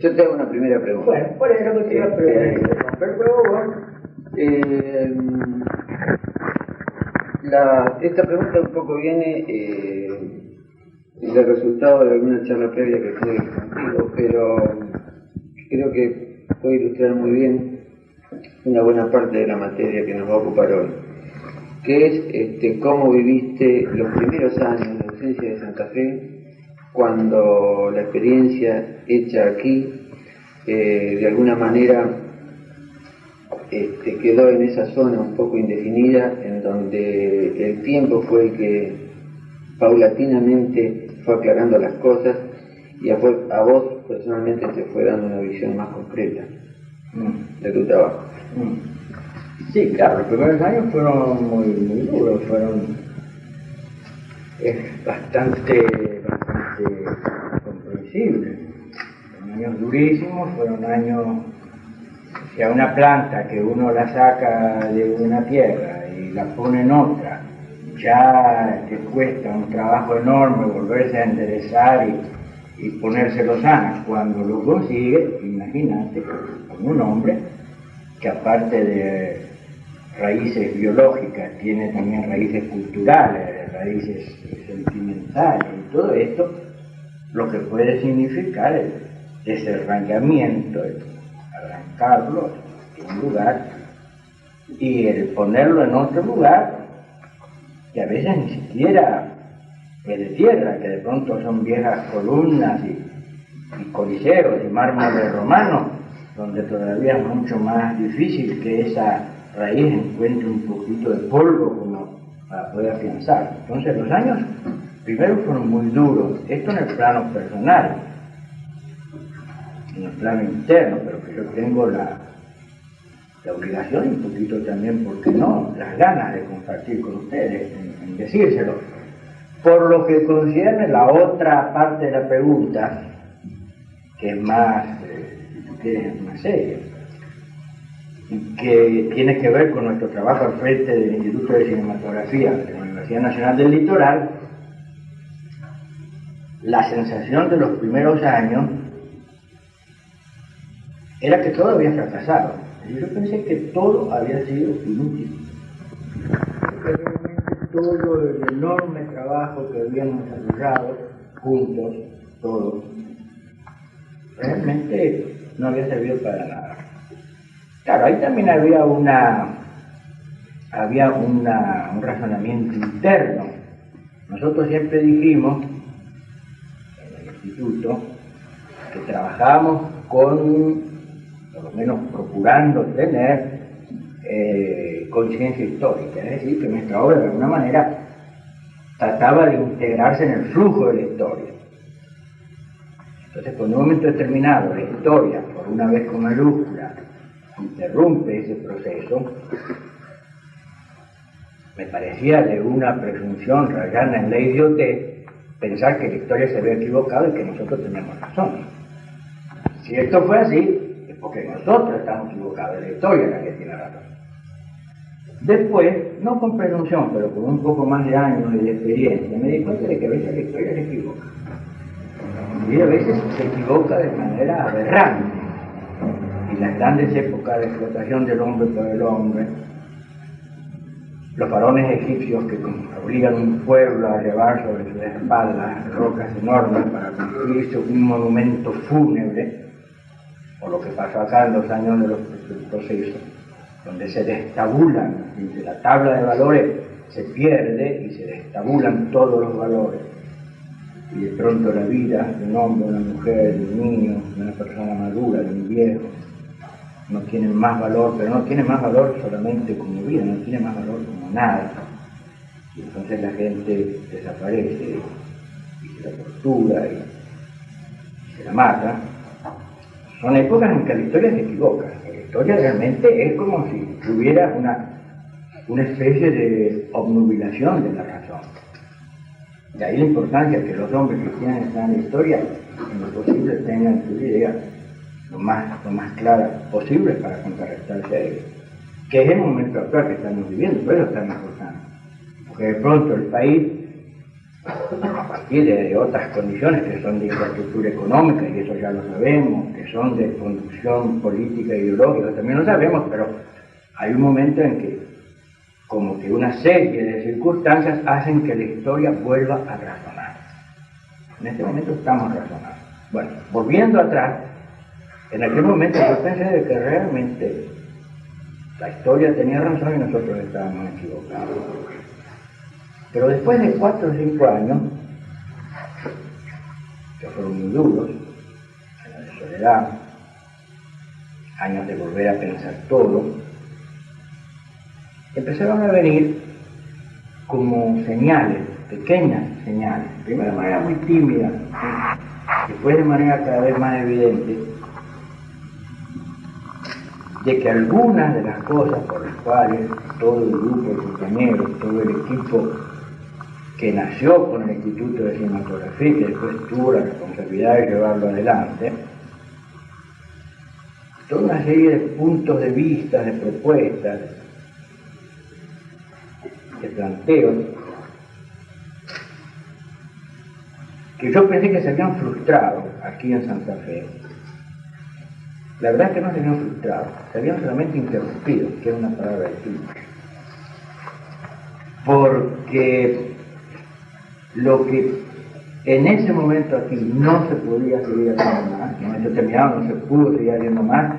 Yo te hago una primera pregunta. Bueno, ¿cuál es lo que te iba a preguntar? Esta pregunta un poco viene del resultado de alguna charla previa que tuve contigo, pero creo que puede ilustrar muy bien una buena parte de la materia que nos va a ocupar hoy, que es cómo viviste los primeros años de ausencia de Santa Fe, cuando la experiencia hecha aquí de alguna manera quedó en esa zona un poco indefinida, en donde el tiempo fue el que paulatinamente fue aclarando las cosas y a vos personalmente te fue dando una visión más concreta de tu trabajo. Sí, claro, los primeros años fueron muy duros, es bastante comprensible. Fueron años durísimos, fueron años, o sea, una planta que uno la saca de una tierra y la pone en otra, ya te cuesta un trabajo enorme volverse a enderezar y ponerse los sanos. Cuando lo consigue, imagínate, con un hombre que aparte de raíces biológicas tiene también raíces culturales, raíces sentimentales, y todo esto lo que puede significar el desarraigamiento, el arrancarlo de un lugar y el ponerlo en otro lugar que a veces ni siquiera es de tierra, que de pronto son viejas columnas y coliseos y mármoles romanos, donde todavía es mucho más difícil que esa raíz encuentre un poquito de polvo como para poder afianzar. Entonces los años primero fueron muy duros, esto en el plano personal, en el plano interno, pero que yo tengo la obligación y un poquito también, ¿por qué no?, las ganas de compartir con ustedes, en decírselo. Por lo que concierne la otra parte de la pregunta, que es más, si tú quieres, más seria, y que tiene que ver con nuestro trabajo al frente del Instituto de Cinematografía de la Universidad Nacional del Litoral, la sensación de los primeros años era que todo había fracasado. Yo pensé que todo había sido inútil. Que realmente todo el enorme trabajo que habíamos desarrollado juntos, todos, realmente no había servido para nada. Claro, ahí también había un razonamiento interno. Nosotros siempre dijimos, en el instituto, que trabajábamos con, por lo menos procurando tener, conciencia histórica, es decir, que nuestra obra de alguna manera trataba de integrarse en el flujo de la historia. Entonces, cuando en un momento determinado la historia, por una vez con mayúscula, interrumpe ese proceso, me parecía de una presunción rayana en la idiotez pensar que la historia se había equivocado y que nosotros teníamos razón. Si esto fue así, es porque nosotros estamos equivocados, la historia es la que tiene razón. Después, no con presunción, pero con un poco más de años y de experiencia, me di cuenta de que a veces la historia se equivoca. Y a veces se equivoca de manera aberrante. Y las grandes épocas de explotación del hombre por el hombre, los faraones egipcios que obligan a un pueblo a llevar sobre sus espaldas rocas enormes para construirse un monumento fúnebre, o lo que pasó acá en los años de los procesos, donde se destabulan, entre la tabla de valores se pierde y se destabulan todos los valores. Y de pronto la vida de un hombre, de una mujer, de un niño, de una persona madura, de un viejo, no tiene más valor, pero no tiene más valor solamente como vida, no tiene más valor como nada. Y entonces la gente desaparece y se la tortura y se la mata. Son épocas en que la historia se equivoca. La historia realmente es como si hubiera una especie de obnubilación de la razón. De ahí la importancia que los hombres que quieran estar en la historia, en lo posible, tengan su idea lo más clara posible para contrarrestarse a ello. Que es el momento actual que estamos viviendo, por eso es tan importante. Porque de pronto el país a partir de otras condiciones que son de infraestructura económica, y eso ya lo sabemos, que son de conducción política e ideológica, también lo sabemos, pero hay un momento en que como que una serie de circunstancias hacen que la historia vuelva a razonar. En este momento estamos razonando. Bueno, volviendo atrás, en aquel momento yo pensé de que realmente la historia tenía razón y nosotros estábamos equivocados. Pero después de 4 o 5 años, que fueron muy duros, años de soledad, años de volver a pensar todo, empezaron a venir como señales, pequeñas señales, primero de manera muy tímida, después de manera cada vez más evidente, de que algunas de las cosas por las cuales todo el grupo de compañeros, todo el equipo que nació con el Instituto de Cinematografía y que después tuvo la responsabilidad de llevarlo adelante, toda una serie de puntos de vista, de propuestas, de planteos, que yo pensé que se habían frustrado aquí en Santa Fe. La verdad es que no se habían frustrado, se habían solamente interrumpido, que era una palabra de tiempo. Porque lo que en ese momento aquí no se podía seguir haciendo más, en el momento terminado no se pudo seguir haciendo más,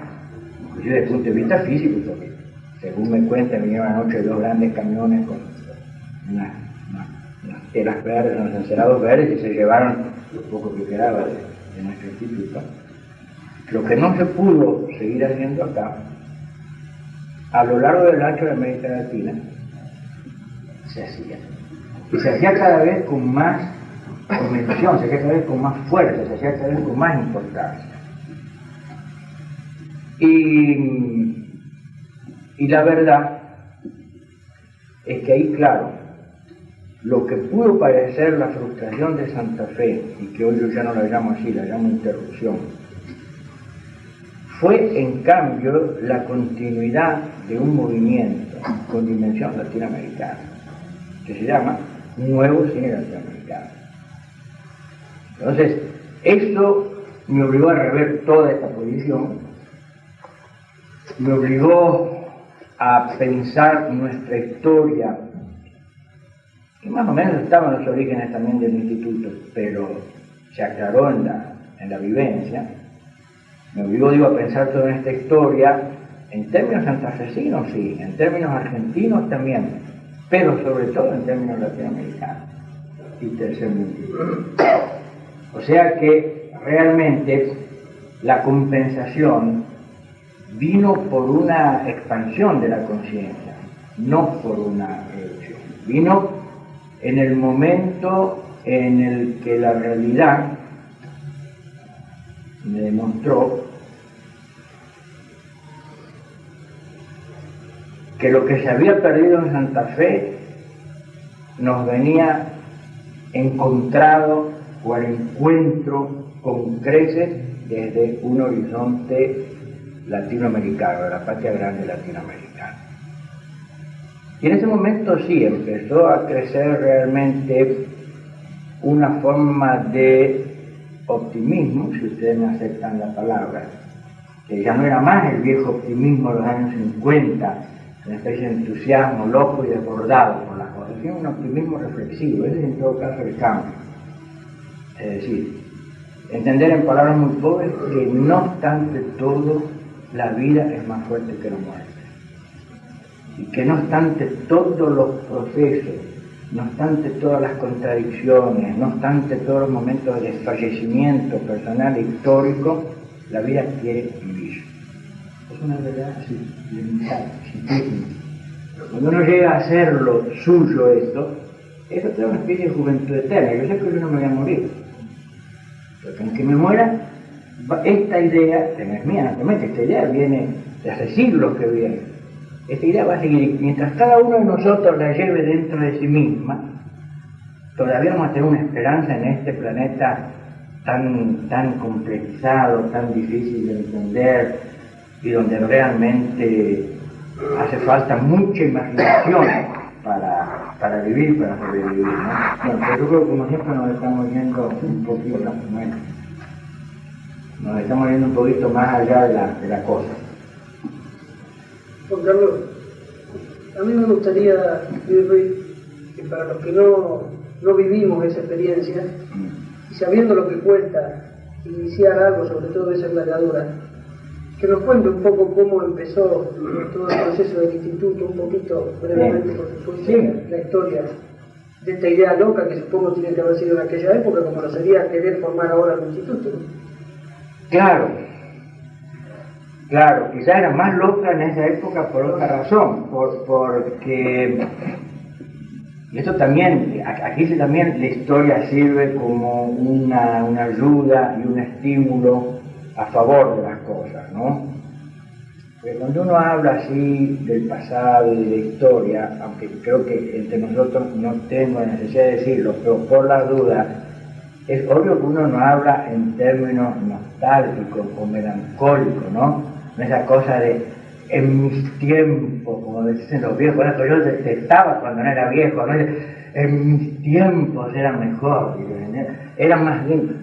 inclusive desde el punto de vista físico, porque según me cuentan, vinieron anoche 2 grandes camiones con unas telas verdes, unos encerados verdes, y se llevaron lo poco que quedaba de nuestro instituto. Lo que no se pudo seguir haciendo acá, a lo largo del ancho de América Latina, se hacía. Y se hacía cada vez con más convicción, se hacía cada vez con más fuerza, se hacía cada vez con más importancia. Y la verdad es que ahí, claro, lo que pudo parecer la frustración de Santa Fe, y que hoy yo ya no la llamo así, la llamo interrupción, fue en cambio la continuidad de un movimiento con dimensión latinoamericana, que se llama Nuevo Cine Latinoamericano. Entonces, esto me obligó a rever toda esta posición, me obligó a pensar nuestra historia, que más o menos estaba en los orígenes también del instituto, pero se aclaró en la vivencia. Me obligó, digo, a pensar toda esta historia en términos santafesinos, sí, en términos argentinos también, pero sobre todo en términos latinoamericanos y tercermundistas. O sea que realmente la compensación vino por una expansión de la conciencia, no por una reducción. Vino en el momento en el que la realidad me demostró que lo que se había perdido en Santa Fe nos venía encontrado o al encuentro con creces desde un horizonte latinoamericano, de la patria grande latinoamericana. Y en ese momento sí empezó a crecer realmente una forma de optimismo, si ustedes me aceptan la palabra, que ya no era más el viejo optimismo de los años 50, una especie de entusiasmo loco y desbordado por las cosas, sino un optimismo reflexivo. Ese es en todo caso el cambio. Es decir, entender en palabras muy pobres que no obstante todo, la vida es más fuerte que la muerte. Y que no obstante todos los procesos, no obstante todas las contradicciones, no obstante todos los momentos de desfallecimiento personal e histórico, la vida quiere vivir. Es una verdad así, elemental, simplísima. Cuando uno llega a hacerlo suyo eso te da una especie de juventud eterna. Yo sé que yo no me voy a morir, pero aunque me muera, esta idea, que no es mía, naturalmente, esta idea viene de hace siglos que viene. Esta idea va a seguir, mientras cada uno de nosotros la lleve dentro de sí misma, todavía vamos a tener una esperanza en este planeta tan complejizado, tan difícil de entender, y donde realmente hace falta mucha imaginación para para vivir, para sobrevivir, ¿no? Bueno, pero yo creo que como siempre nos estamos yendo un poquito, nos estamos yendo un poquito más allá de la cosa. Juan Carlos, a mí me gustaría, que para los que no vivimos esa experiencia, y sabiendo lo que cuesta iniciar algo, sobre todo de esa envergadura, que nos cuente un poco cómo empezó todo el proceso del instituto, un poquito brevemente, por supuesto, sí, la historia de esta idea loca que supongo tiene que haber sido en aquella época, como lo sería querer formar ahora el instituto, ¿no? Claro, quizás era más loca en esa época por otra razón, porque, y esto también, aquí también la historia sirve como una ayuda y un estímulo a favor de las cosas, ¿no? Porque cuando uno habla así del pasado y de la historia, aunque creo que entre nosotros no tengo necesidad de decirlo, pero por la duda, es obvio que uno no habla en términos nostálgicos o melancólicos, ¿no? No esa cosa de en mis tiempos, como dicen los viejos, bueno, yo detestaba cuando no era viejo, ¿no? En mis tiempos era mejor, era más lindo.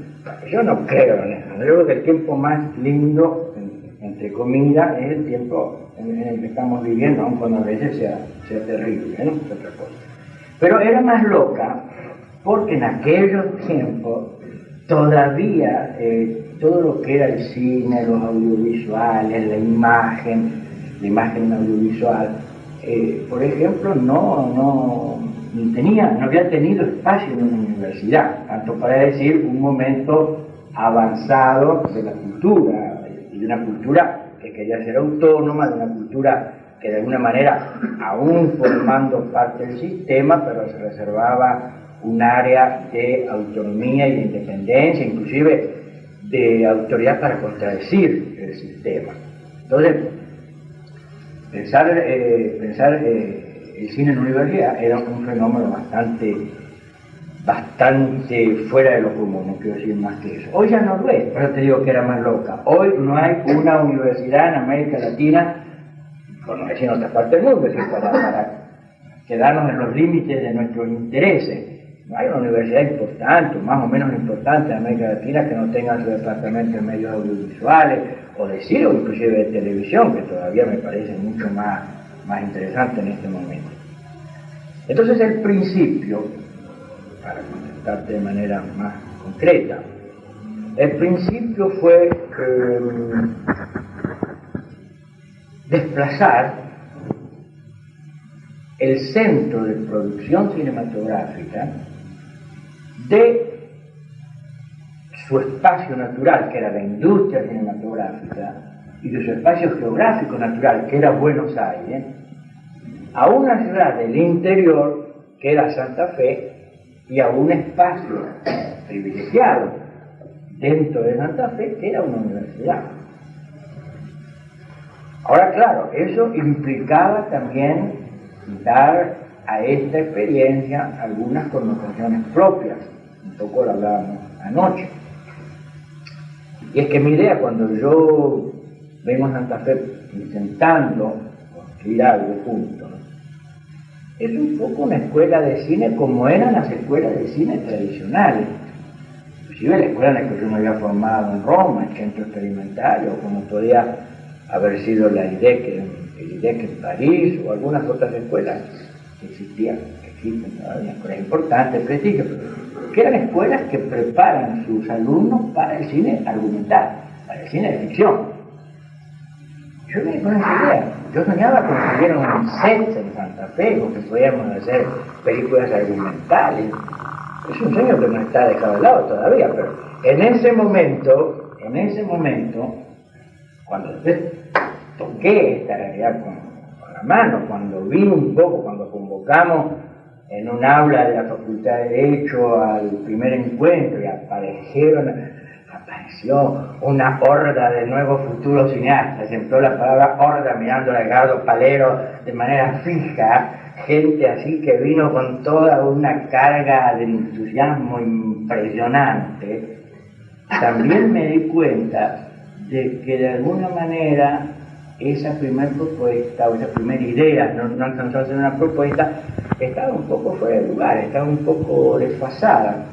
Yo no creo en eso, yo creo que el tiempo más lindo, entre comillas, es el tiempo en el que estamos viviendo, aun cuando a veces sea terrible, ¿no? Es otra cosa. Pero era más loca porque en aquellos tiempos todavía todo lo que era el cine, los audiovisuales, la imagen audiovisual, por ejemplo, no había tenido espacio en una universidad, tanto para decir un momento avanzado de la cultura, y de una cultura que quería ser autónoma, de una cultura que de alguna manera, aún formando parte del sistema, pero se reservaba un área de autonomía y de independencia, inclusive de autoridad para contradecir el sistema. Entonces, pensar el cine en universidad era un fenómeno bastante fuera de lo común, no quiero decir más que eso. Hoy ya no lo es, por eso te digo que era más loca. Hoy no hay una universidad en América Latina, por no decir en otra parte del mundo, es decir, para quedarnos en los límites de nuestros intereses. No hay una universidad importante, más o menos importante en América Latina que no tenga su departamento de medios audiovisuales, o de cine, o inclusive de televisión, que todavía me parece mucho más interesante en este momento. Entonces el principio, para contestarte de manera más concreta, el principio fue desplazar el centro de producción cinematográfica de su espacio natural, que era la industria cinematográfica, y de su espacio geográfico natural, que era Buenos Aires, a una ciudad del interior, que era Santa Fe, y a un espacio privilegiado dentro de Santa Fe, que era una universidad. Ahora, claro, eso implicaba también dar a esta experiencia algunas connotaciones propias, un poco lo hablábamos anoche. Y es que mi idea, cuando yo vengo a Santa Fe intentando construir algo juntos, es un poco una escuela de cine como eran las escuelas de cine tradicionales. Inclusive la escuela en la que yo me había formado en Roma, el Centro Experimental, o como podía haber sido la IDEC en París, o algunas otras escuelas que existían, que existen todavía, escuelas importantes, prestigio, que eran escuelas que preparan a sus alumnos para el cine argumental, para el cine de ficción. Yo me di con esa idea. Yo soñaba con que hubiera un set en Santa Fe, con que podíamos hacer películas argumentales. Es un sueño que no está dejado de lado todavía, pero en ese momento, cuando después toqué esta realidad con la mano, cuando vi un poco, cuando convocamos en un aula de la Facultad de Derecho al primer encuentro y apareció una horda de nuevos futuros cineastas, empleó la palabra horda mirando a Edgardo Palero de manera fija, gente así que vino con toda una carga de entusiasmo impresionante. También me di cuenta de que de alguna manera esa primera propuesta o esa primera idea no alcanzó a ser una propuesta, estaba un poco fuera de lugar, estaba un poco desfasada.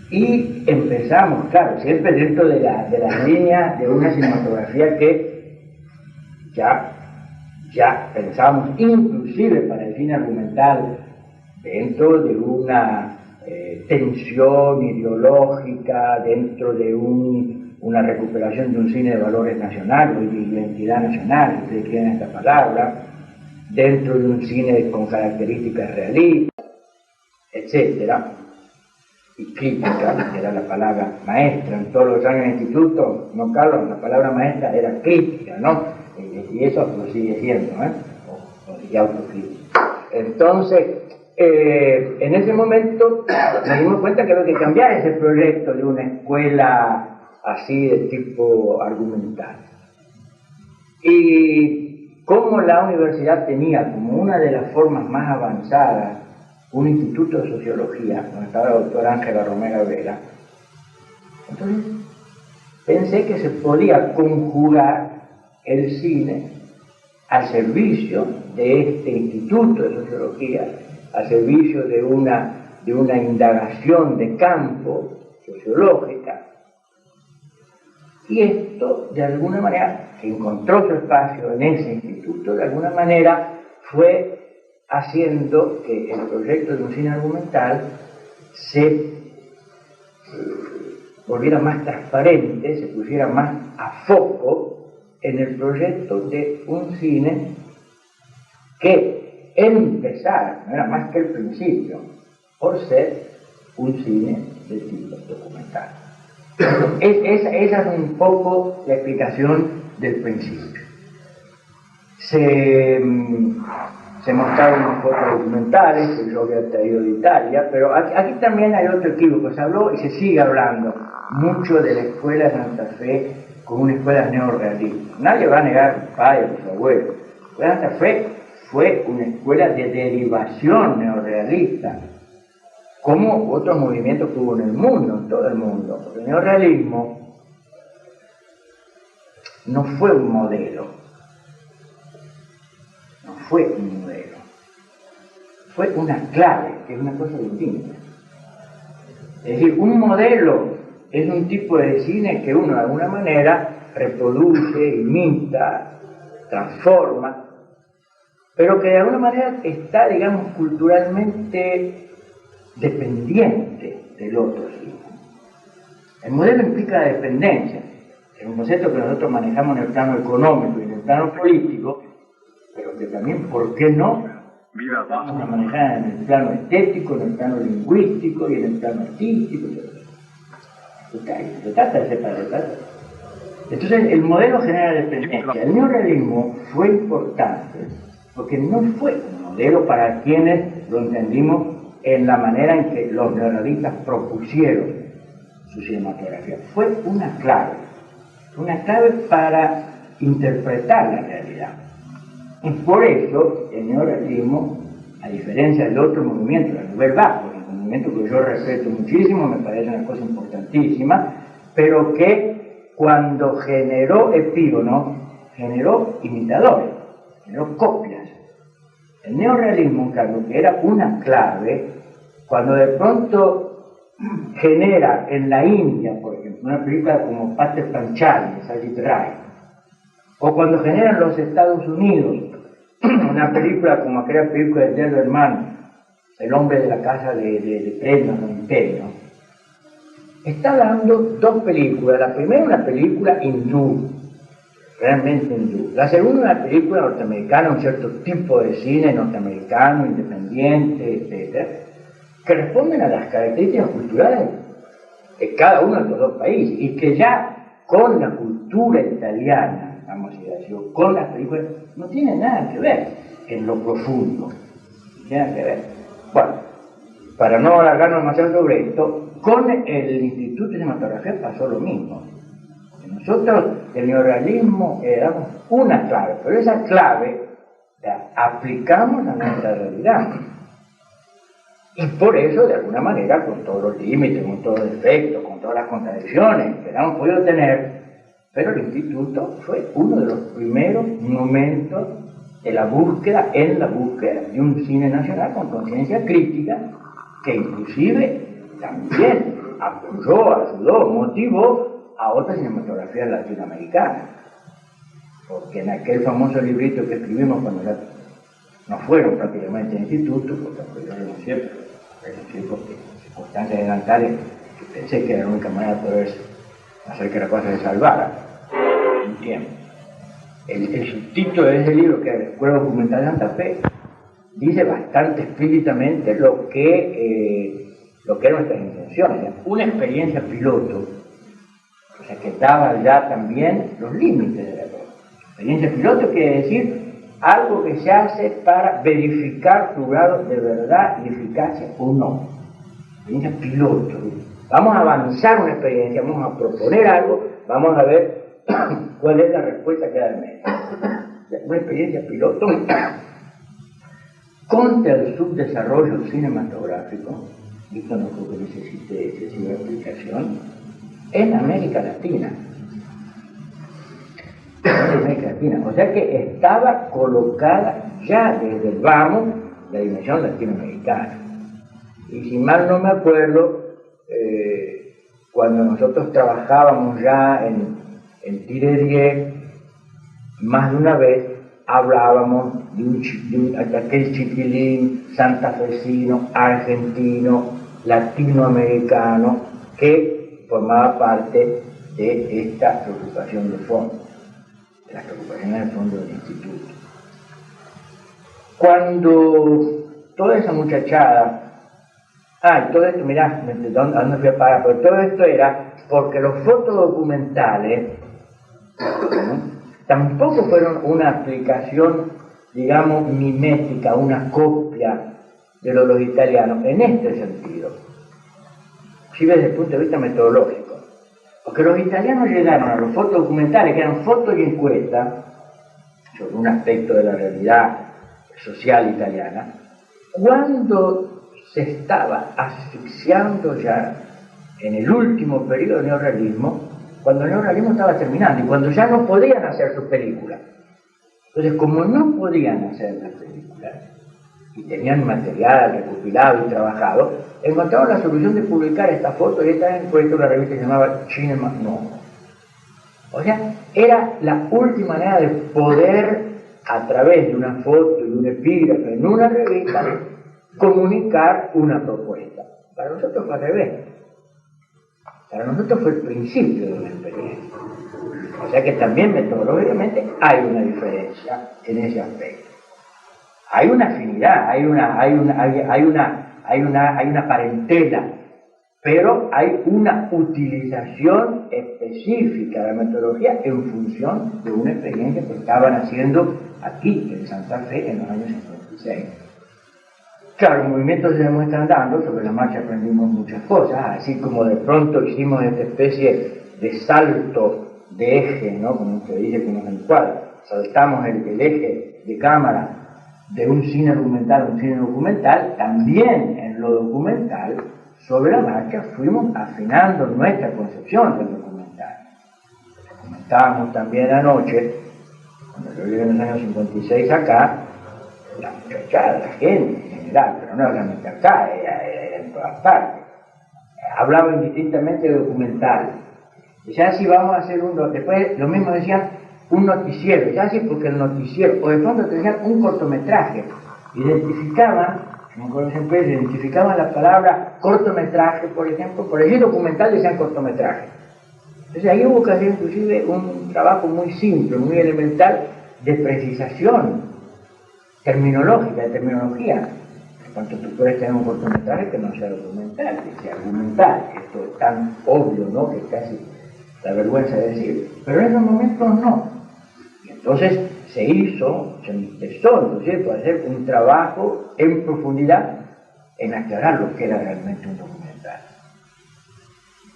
Y empezamos, claro, siempre dentro de las líneas de una cinematografía que ya pensábamos, inclusive para el cine argumental, dentro de una tensión ideológica, dentro de una recuperación de un cine de valores nacionales y de identidad nacional, si ustedes quieren esta palabra, dentro de un cine con características realistas, etcétera, y crítica, que era la palabra maestra. En todos los años de instituto, ¿no, Carlos? La palabra maestra era crítica, ¿no? Y eso lo sigue siendo, o sigue autocrítica. Entonces, en ese momento nos dimos cuenta que había que cambiar ese proyecto de una escuela así de tipo argumental. Y como la universidad tenía como una de las formas más avanzadas un instituto de sociología, donde estaba la doctora Ángela Romero Vera, entonces pensé que se podía conjugar el cine al servicio de este instituto de sociología, al servicio de una indagación de campo sociológica. Y esto, de alguna manera, que encontró su espacio en ese instituto, de alguna manera fue haciendo que el proyecto de un cine argumental se volviera más transparente, se pusiera más a foco en el proyecto de un cine que empezara, no era más que el principio, por ser un cine de tipo documental. Esa es un poco la explicación del principio. Se mostraron unos fotos documentales que yo había traído de Italia, pero aquí también hay otro equívoco. Se habló y se sigue hablando mucho de la escuela de Santa Fe como una escuela neorrealista. Nadie va a negar a sus padres, a sus abuelos. La escuela de Santa Fe fue una escuela de derivación neorrealista, como otros movimientos que hubo en el mundo, en todo el mundo. Porque el neorrealismo no fue un modelo. No fue un modelo, fue una clave, que es una cosa distinta. Es decir, un modelo es un tipo de cine que uno de alguna manera reproduce, imita, transforma, pero que de alguna manera está, digamos, culturalmente dependiente del otro cine. El modelo implica la dependencia, es un concepto que nosotros manejamos en el plano económico y en el plano político, pero que también, ¿por qué no? Vamos a manejar en el plano estético, en el plano lingüístico y en el plano artístico. Se trata de separar. Entonces, el modelo genera dependencia. El neorrealismo fue importante porque no fue un modelo para quienes lo entendimos en la manera en que los neorrealistas propusieron su cinematografía. Fue una clave para interpretar la realidad. Y por eso el neorrealismo, a diferencia del otro movimiento, la Nouvelle Vague, un movimiento que yo respeto muchísimo, me parece una cosa importantísima, pero que cuando generó epígonos, generó imitadores, generó copias. El neorrealismo, en cambio, que era una clave, cuando de pronto genera en la India, por ejemplo, una película como Pater Panchali, Sajid Rai, o cuando genera en los Estados Unidos una película como aquella película de Delberman, El hombre de la casa de prendas o imperio, está dando dos películas. La primera una película hindú, realmente hindú. La segunda una película norteamericana, un cierto tipo de cine norteamericano, independiente, etc., que responden a las características culturales de cada uno de los dos países y que ya con la cultura italiana, vamos a decir, con las películas, no tiene nada que ver en lo profundo. No tiene nada que ver. Bueno, para no alargarnos demasiado sobre esto, con el Instituto de Cinematografía pasó lo mismo. Nosotros, el neorrealismo, damos una clave, pero esa clave la aplicamos a nuestra realidad. Y por eso, de alguna manera, con todos los límites, con todos los defectos, con todas las contradicciones que hemos podido tener, Pero el instituto fue uno de los primeros momentos de la búsqueda, de un cine nacional con conciencia crítica, que inclusive también apoyó, ayudó, motivó a otra cinematografía latinoamericana. Porque en aquel famoso librito que escribimos cuando ya no fueron prácticamente al instituto, porque yo renuncié por circunstancias adelantales, que pensé que era la única manera de poder hacer que la cosa se salvara un tiempo. El subtítulo de ese libro, que es la Escuela Documental de Santa Fe, dice bastante explícitamente lo que eran nuestras intenciones. Una experiencia piloto, o sea, que daba ya también los límites de la cosa. Experiencia piloto quiere decir algo que se hace para verificar su grado de verdad y eficacia o no. Experiencia piloto. Vamos a avanzar una experiencia, vamos a proponer algo, vamos a ver cuál es la respuesta que da el medio. Una experiencia piloto contra el subdesarrollo cinematográfico, y esto no creo que necesite excesiva explicación, en América Latina. O sea que estaba colocada ya desde el vamos la dimensión latinoamericana. Y si mal no me acuerdo, cuando nosotros trabajábamos ya en Tire 10, más de una vez hablábamos de aquel chiquilín santafesino, argentino, latinoamericano, que formaba parte de esta preocupación de fondo, de las preocupaciones de fondo del instituto. Cuando toda esa muchachada, y todo esto, mirá, ¿a dónde fui a parar? Pero todo esto era porque los fotodocumentales tampoco fueron una aplicación, digamos, mimética, una copia de los italianos, en este sentido, si ves desde el punto de vista metodológico. Porque los italianos llegaron a los fotodocumentales, que eran fotos y encuestas, sobre un aspecto de la realidad social italiana, cuando se estaba asfixiando ya en el último periodo del neorrealismo, cuando el neorrealismo estaba terminando y cuando ya no podían hacer sus películas. Entonces, como no podían hacer las películas y tenían material recopilado y trabajado, encontraron la solución de publicar esta foto y esta encuesta en una revista que se llamaba Cinema Nuovo. O sea, era la última manera de poder, a través de una foto y un epígrafe en una revista, comunicar una propuesta. Para nosotros fue al revés. Para nosotros fue el principio de una experiencia. O sea que también metodológicamente hay una diferencia en ese aspecto. Hay una afinidad, hay una parentela, pero hay una utilización específica de la metodología en función de una experiencia que estaban haciendo aquí en Santa Fe en los años 56. Claro, los movimientos se demuestran dando, sobre la marcha aprendimos muchas cosas, así como de pronto hicimos esta especie de salto de eje, ¿no? Como se dice, como en el cual saltamos el eje de cámara de un cine argumental a un cine documental, también en lo documental, sobre la marcha, fuimos afinando nuestra concepción del documental. Comentábamos también anoche, cuando yo llegué en los años 56 acá, la muchachada, la gente en general, pero no solamente acá, era en todas partes. Hablaba indistintamente de documental. Ya si vamos a hacer después lo mismo decían, un noticiero, ya sí, porque el noticiero, o de pronto tenían un cortometraje, identificaban la palabra cortometraje, por ejemplo, por decir documental decían cortometraje. Entonces ahí hubo que hacer inclusive un trabajo muy simple, muy elemental de precisación terminológica, de terminología. En cuanto tú puedes tener un cortometraje que no sea documental, que sea argumental, esto es tan obvio, ¿no?, que casi da vergüenza de decir, pero en esos momentos no. Y entonces se empezó, ¿no es cierto?, a hacer un trabajo en profundidad en aclarar lo que era realmente un documental.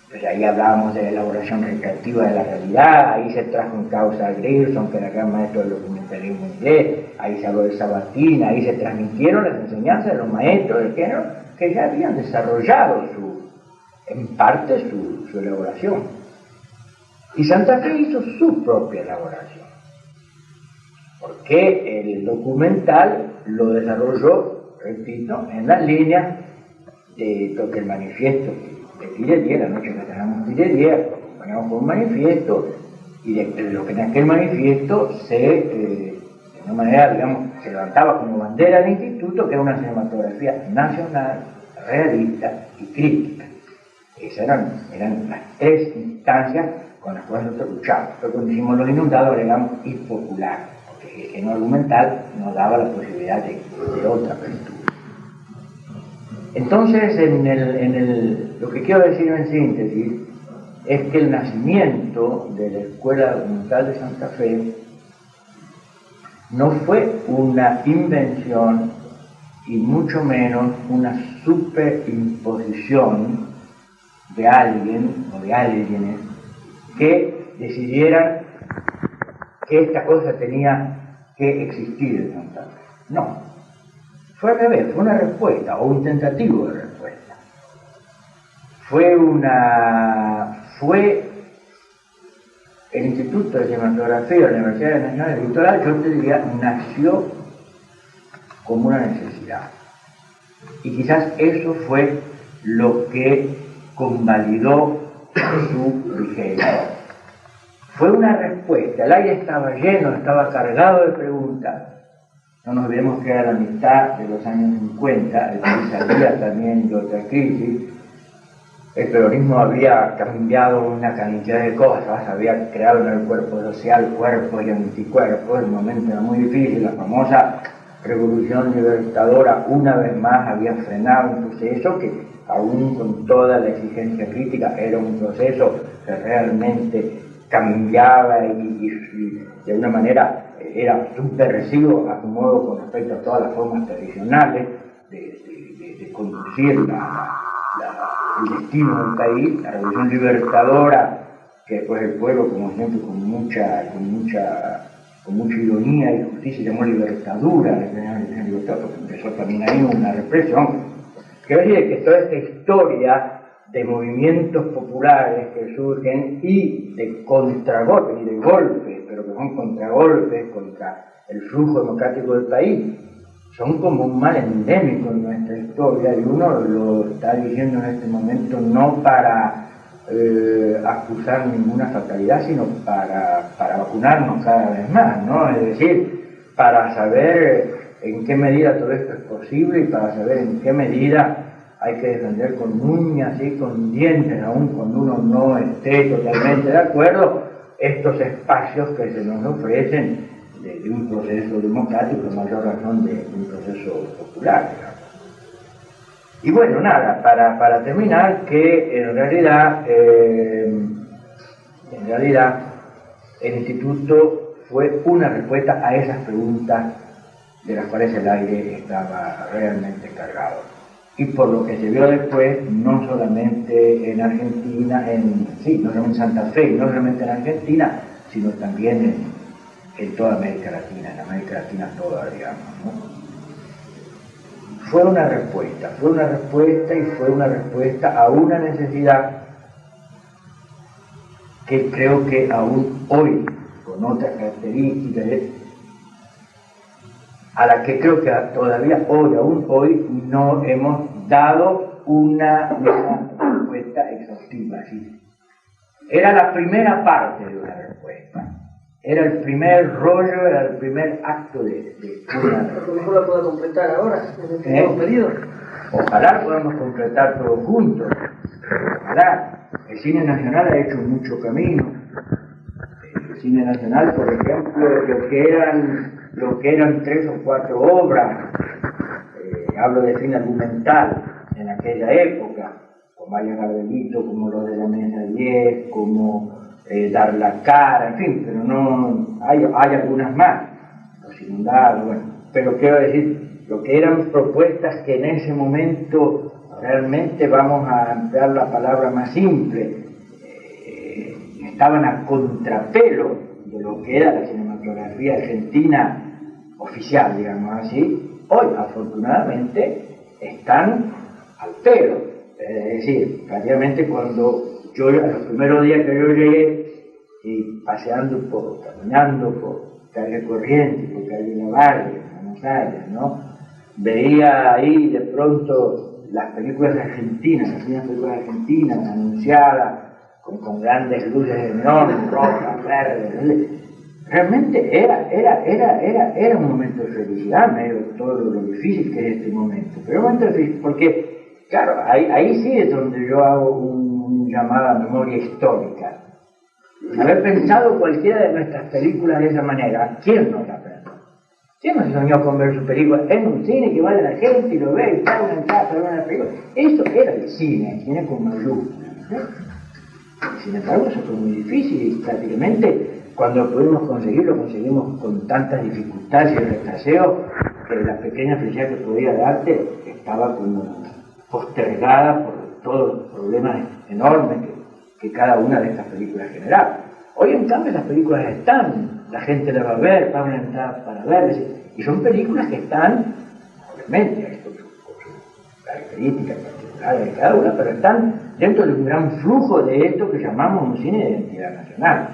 Pues ahí hablábamos de la elaboración recreativa de la realidad, ahí se trajo en causa a Grierson, que era el gran maestro del documentalismo inglés, ahí se habló de Sabatini, ahí se transmitieron las enseñanzas de los maestros del género que ya habían desarrollado en parte su elaboración. Y Santa Fe hizo su propia elaboración, porque el documental lo desarrolló, repito, en las líneas de lo que el manifiesto de Pillería, la noche que tenemos Pillería, acompañamos con un manifiesto, y de lo que en aquel manifiesto de una manera, digamos, se levantaba como bandera del instituto, que era una cinematografía nacional, realista y crítica. Esas eran las tres instancias con las cuales nosotros luchamos. Pero cuando hicimos Los Inundados agregamos y popular, porque el género argumental nos daba la posibilidad de otra apertura. Entonces, lo que quiero decir en síntesis es que el nacimiento de la Escuela Documental de Santa Fe no fue una invención y mucho menos una superimposición de alguien o de alguienes que decidieran que esta cosa tenía que existir en Santa Fe. No, fue al revés, fue una respuesta o un tentativo de respuesta. Fue el Instituto de Cinematografía de la Universidad Nacional del Litoral, yo te diría, nació como una necesidad. Y quizás eso fue lo que convalidó su vigencia. Fue una respuesta, el aire estaba lleno, estaba cargado de preguntas. No nos olvidemos que era la mitad de los años 50, el país salía también de otra crisis. El peronismo había cambiado una cantidad de cosas, había creado en el cuerpo social cuerpos y anticuerpos, el momento era muy difícil, la famosa revolución libertadora una vez más había frenado un proceso que, aún con toda la exigencia crítica, era un proceso que realmente cambiaba y de alguna manera era subversivo a su modo con respecto a todas las formas tradicionales de conducir el destino del país. La revolución libertadora, que después el pueblo, como siempre, con mucha ironía y justicia, llamó libertadura, porque empezó también ahí una represión. Quiero decir que toda esta historia de movimientos populares que surgen y de contragolpes y de golpes, pero que son contragolpes contra el flujo democrático del país, son como un mal endémico en nuestra historia, y uno lo está diciendo en este momento no para acusar ninguna fatalidad, sino para vacunarnos cada vez más, ¿no? Es decir, para saber en qué medida todo esto es posible y para saber en qué medida hay que defender con uñas y con dientes, aun cuando uno no esté totalmente de acuerdo, estos espacios que se nos ofrecen de un proceso democrático, a mayor razón de un proceso popular, digamos. Y bueno, nada, para terminar, que en realidad el instituto fue una respuesta a esas preguntas de las cuales el aire estaba realmente cargado. Y por lo que se vio después, no solamente en Argentina, no solamente en Santa Fe, no solamente en Argentina, sino también en toda América Latina, en América Latina toda, digamos, ¿no? Fue una respuesta y fue una respuesta a una necesidad que creo que aún hoy, con otras características, a la que creo que todavía aún hoy, no hemos dado una respuesta exhaustiva. ¿Sí? Era la primera parte de una respuesta. Era el primer rollo, era el primer acto de una respuesta. A lo mejor la pueda completar ahora, en el nuevo periodo. Ojalá podamos completar todos juntos. Ojalá. El cine nacional ha hecho mucho camino. El cine nacional, por ejemplo, lo que eran 3 o 4 obras, hablo de cine argumental en aquella época, como Mario Garbelito, como Lo de la Mesa 10, como Dar la Cara, en fin, pero no hay algunas más, Los Inundados, bueno, pero quiero decir, lo que eran propuestas que en ese momento realmente, vamos a emplear la palabra más simple, estaban a contrapelo de lo que era la cinematografía argentina oficial, digamos así, hoy afortunadamente están al pelo. Es decir, prácticamente cuando a los primeros días que yo llegué, caminando por calle Corrientes, por calle Lavalle, en Buenos Aires, ¿no? Veía ahí de pronto las películas argentinas, las primeras películas argentinas anunciadas con grandes luces de neón, rojas, verdes. Realmente era un momento de felicidad, medio de todo lo difícil que es este momento. Pero un momento difícil, porque, claro, ahí sí es donde yo hago un llamado a memoria histórica. Haber pensado cualquiera de nuestras películas de esa manera, ¿quién nos la pensó? ¿Quién no se soñó con ver su película en un cine que vaya la gente y lo ve y paga una entrada para ver una película? Eso era el cine con mayúsculas, ¿no? Y sin embargo, eso fue muy difícil y prácticamente cuando pudimos conseguirlo, conseguimos con tantas dificultades y retraseos que la pequeña felicidad que podía darte estaba como postergada por todos los problemas enormes que cada una de estas películas generaba. Hoy en cambio las películas están, la gente las va a ver, paga una entrada para verlas, y son películas que están, obviamente, con sus características particulares de cada una, pero están dentro de un gran flujo de esto que llamamos un cine de identidad nacional.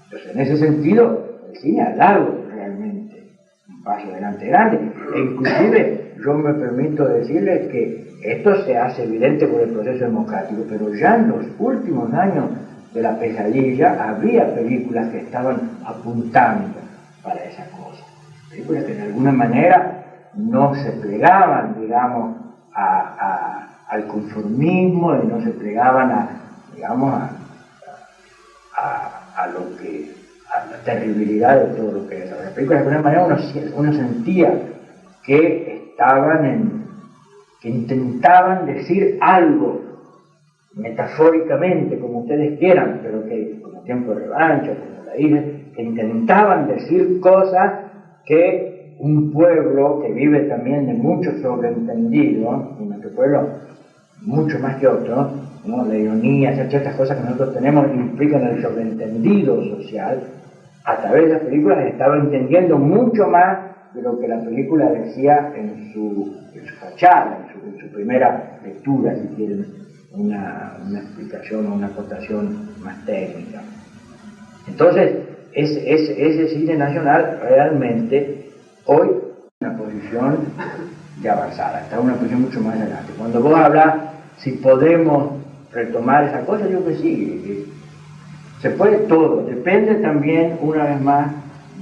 Entonces, en ese sentido, el cine ha dado realmente un paso adelante grande, e inclusive yo me permito decirles que esto se hace evidente por el proceso democrático, pero ya en los últimos años de la pesadilla había películas que estaban apuntando para esa cosa, películas que de alguna manera no se plegaban, digamos, al conformismo y no se plegaban a la terribilidad de todo lo que es. Las películas de alguna manera uno sentía que que intentaban decir algo metafóricamente, como ustedes quieran, pero que como Tiempo de Revancha, como la isla, que intentaban decir cosas que un pueblo que vive también de mucho sobreentendido, y nuestro pueblo mucho más que otros, ¿no? La ironía, ciertas cosas que nosotros tenemos implican el sobreentendido social, a través de las películas estaba entendiendo mucho más de lo que la película decía en su fachada, en su primera lectura, si quieren una explicación o una acotación más técnica. Entonces, ese cine nacional realmente hoy está en una posición de avanzada, está en una posición mucho más adelante. Cuando vos hablas si podemos retomar esa cosa, yo que sí, se puede todo, depende también, una vez más,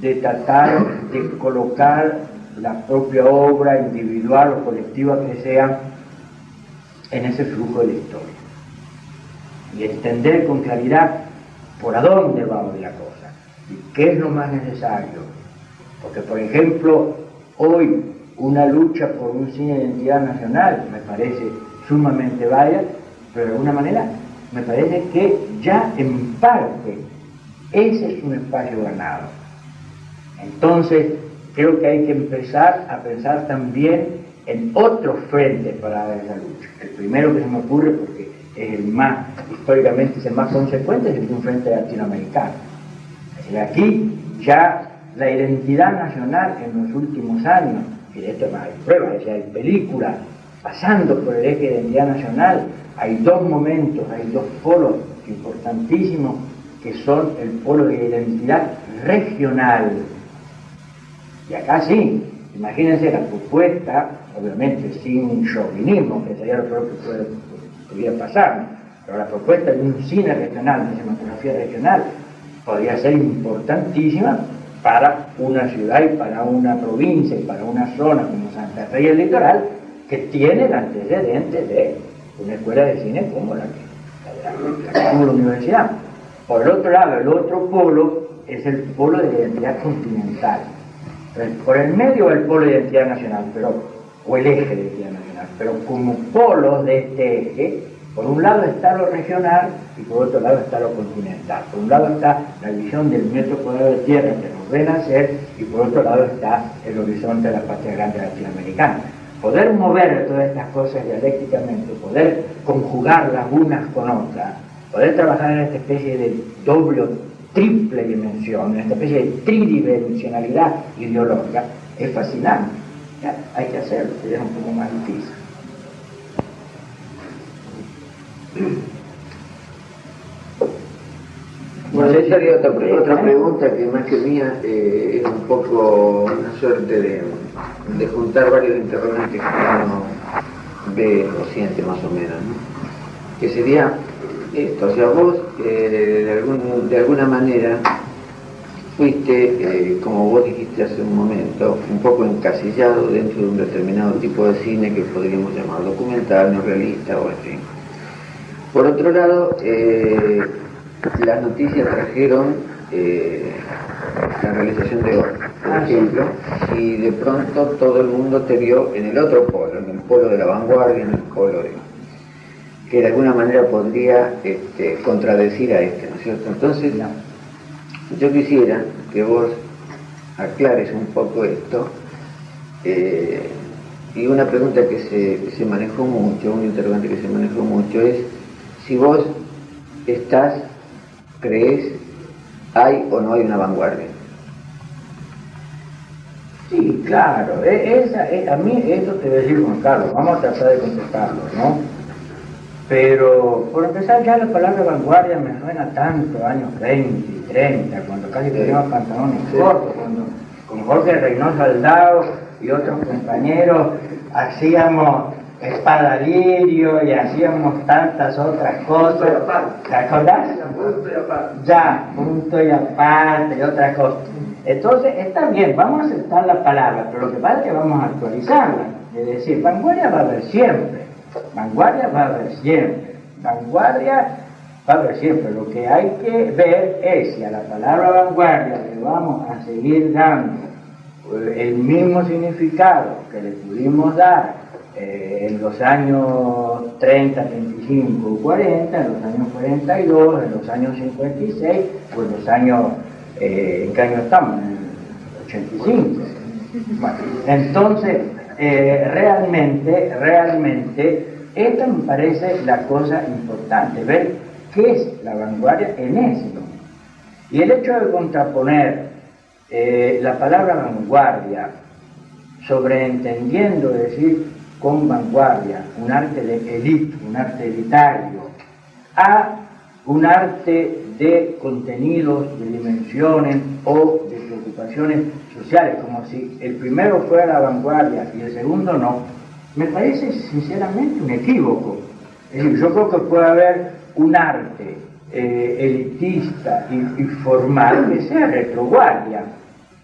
de tratar de colocar la propia obra individual o colectiva que sea en ese flujo de la historia y entender con claridad por a dónde va hoy la cosa y qué es lo más necesario, porque por ejemplo hoy una lucha por un cine de identidad nacional me parece sumamente válida, pero de alguna manera me parece que ya en parte ese es un espacio ganado. Entonces creo que hay que empezar a pensar también en otros frentes para dar esa lucha. El primero que se me ocurre, porque es el más, históricamente es el más consecuente, es un frente latinoamericano. Es decir, aquí ya la identidad nacional en los últimos años, y de esto hay pruebas, es decir, hay películas pasando por el eje de identidad nacional, hay dos momentos, hay dos polos importantísimos que son el polo de identidad regional. Y acá sí, imagínense la propuesta, obviamente sin chauvinismo, que sería lo peor que podría pasar, ¿no? Pero la propuesta de un cine regional, de cinematografía regional, podría ser importantísima para una ciudad y para una provincia y para una zona como Santa Fe y el Litoral, que tiene el antecedente de una escuela de cine como la que tuvo la universidad. Por el otro lado, el otro polo es el polo de identidad continental. Entonces, por el medio el polo de identidad nacional, o el eje de identidad nacional, pero como polos de este eje, por un lado está lo regional y por otro lado está lo continental. Por un lado está la visión del metro cuadrado de tierra que nos ven hacer y por otro lado está el horizonte de la patria grande latinoamericana. Poder mover todas estas cosas dialécticamente, poder conjugarlas unas con otras, poder trabajar en esta especie de doble o triple dimensión, en esta especie de tridimensionalidad ideológica, es fascinante. Ya, hay que hacerlo, sería un poco más difícil. Bueno, Bueno, esa sería otra pregunta que más que mía es un poco una suerte de juntar varios interrogantes que uno ve o siente más o menos, ¿no? Que sería esto, o sea, vos de alguna manera fuiste, como vos dijiste hace un momento, un poco encasillado dentro de un determinado tipo de cine que podríamos llamar documental, no realista o en fin. Por otro lado, las noticias trajeron la realización de hoy, por ejemplo, y de pronto todo el mundo te vio en el otro polo, en el polo de la vanguardia, en el polo que de alguna manera podría contradecir a ¿no es cierto? Entonces, yo quisiera que vos aclares un poco esto, y una pregunta que se manejó mucho, un interrogante que se manejó mucho es si vos crees, hay o no hay una vanguardia. Sí, claro, a mí esto te voy a decir, Juan Carlos, vamos a tratar de contestarlo, ¿no? Pero, por empezar, ya la palabra vanguardia me suena tanto, años 20 y 30, cuando casi teníamos pantalones cortos, cuando con Jorge Reynoso Aldao y otros compañeros hacíamos espadalirio y hacíamos tantas otras cosas. ¿Te acordás? Ya, punto y aparte y otras cosas. Entonces, está bien, vamos a aceptar la palabra, pero lo que pasa es que vamos a actualizarla. Es decir, vanguardia va a haber siempre. Vanguardia va a haber siempre, vanguardia va a haber siempre. Lo que hay que ver es si a la palabra vanguardia le vamos a seguir dando el mismo significado que le pudimos dar en los años 30, 35, 40, en los años 42, en los años 56, o en los años, ¿en qué año estamos? En el 85. Bueno, entonces, realmente, esta me parece la cosa importante, ver qué es la vanguardia en ese momento. Y el hecho de contraponer la palabra vanguardia, sobreentendiendo, es decir, con vanguardia, un arte de élite, un arte elitario, a un arte de contenidos, de dimensiones o de preocupaciones sociales, como si el primero fuera la vanguardia y el segundo no, me parece sinceramente un equívoco. Es decir, yo creo que puede haber un arte elitista y formal que sea retroguardia,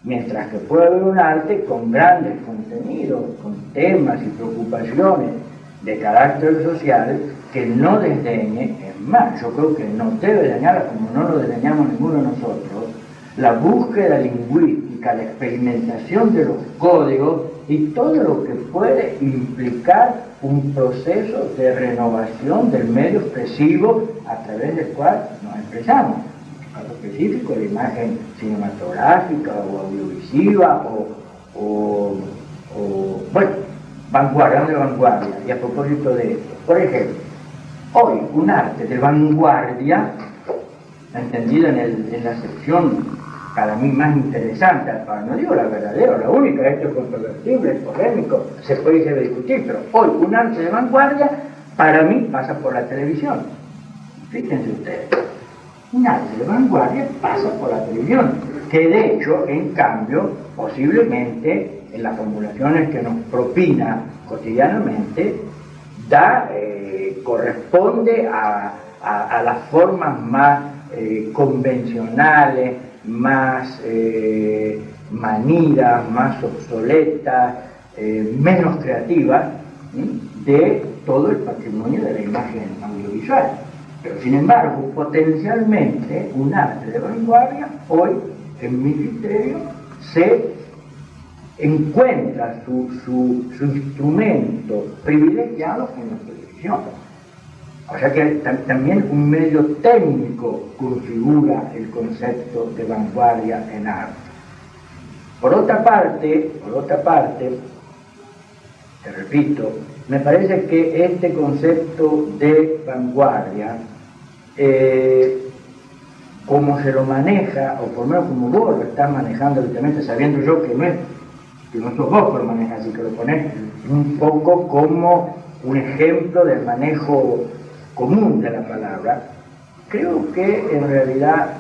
mientras que puede haber un arte con grandes contenidos, con temas y preocupaciones de carácter social que no desdeñe, es más, yo creo que no debe dañar, como no lo desdeñamos ninguno de nosotros, la búsqueda lingüística, la experimentación de los códigos y todo lo que puede implicar un proceso de renovación del medio expresivo a través del cual nos expresamos. En el caso específico, la imagen cinematográfica o audiovisiva bueno, vanguardia, de vanguardia. Y a propósito de esto, por ejemplo, hoy un arte de vanguardia, entendido en la sección para mí más interesante, no digo la verdadera, la única, esto es controvertible, es polémico, se puede discutir, pero hoy un arte de vanguardia para mí pasa por la televisión. Fíjense ustedes, un arte de vanguardia pasa por la televisión, que de hecho, en cambio, posiblemente en las formulaciones que nos propina cotidianamente, corresponde a las formas más convencionales, más manidas, más obsoletas, menos creativas de todo el patrimonio de la imagen audiovisual. Pero sin embargo, potencialmente un arte de vanguardia hoy, en mi criterio, se encuentra su instrumento privilegiado en la televisión. O sea que también un medio técnico configura el concepto de vanguardia en arte. Por otra parte, te repito, me parece que este concepto de vanguardia, como se lo maneja, o por lo menos como vos lo estás manejando habitualmente, sabiendo yo que no sos vos que lo manejas, así que lo pones un poco como un ejemplo del manejo común de la palabra, creo que en realidad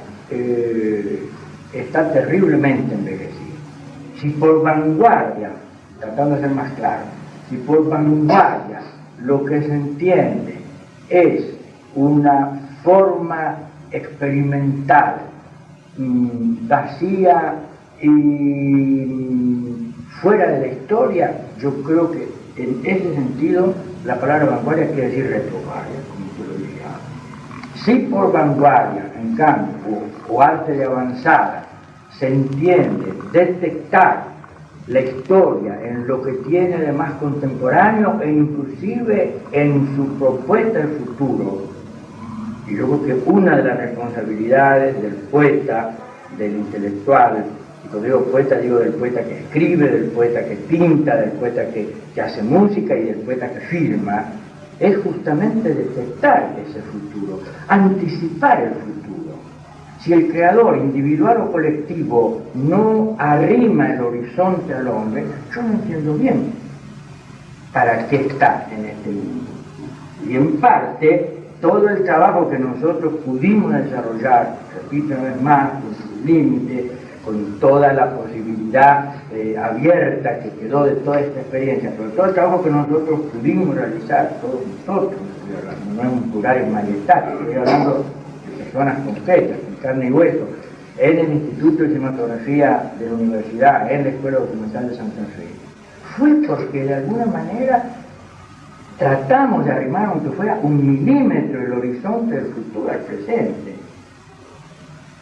está terriblemente envejecido. Si por vanguardia, tratando de ser más claro, si por vanguardia lo que se entiende es una forma experimental, vacía y fuera de la historia, yo creo que en ese sentido la palabra vanguardia quiere decir retroguardia, como tú lo dirías. Si por vanguardia, en cambio, o arte de avanzada, se entiende detectar la historia en lo que tiene de más contemporáneo e inclusive en su propuesta del futuro, y yo creo que una de las responsabilidades del poeta, del intelectual, y cuando digo poeta digo del poeta que escribe, del poeta que pinta, del poeta que hace música y del poeta que filma, es justamente detectar ese futuro, anticipar el futuro. Si el creador, individual o colectivo, no arrima el horizonte al hombre, yo no entiendo bien para qué está en este mundo. Y en parte, todo el trabajo que nosotros pudimos desarrollar, repito una vez más, con sus límites, con toda la posibilidad abierta que quedó de toda esta experiencia, pero todo el trabajo que nosotros pudimos realizar, todos nosotros, no es un plural majestad, estoy hablando de personas concretas, con carne y hueso, en el Instituto de Cinematografía de la Universidad, en la Escuela Documental de Santa Fe, fue porque de alguna manera tratamos de arrimar, aunque fuera 1 milímetro, el horizonte del futuro al presente.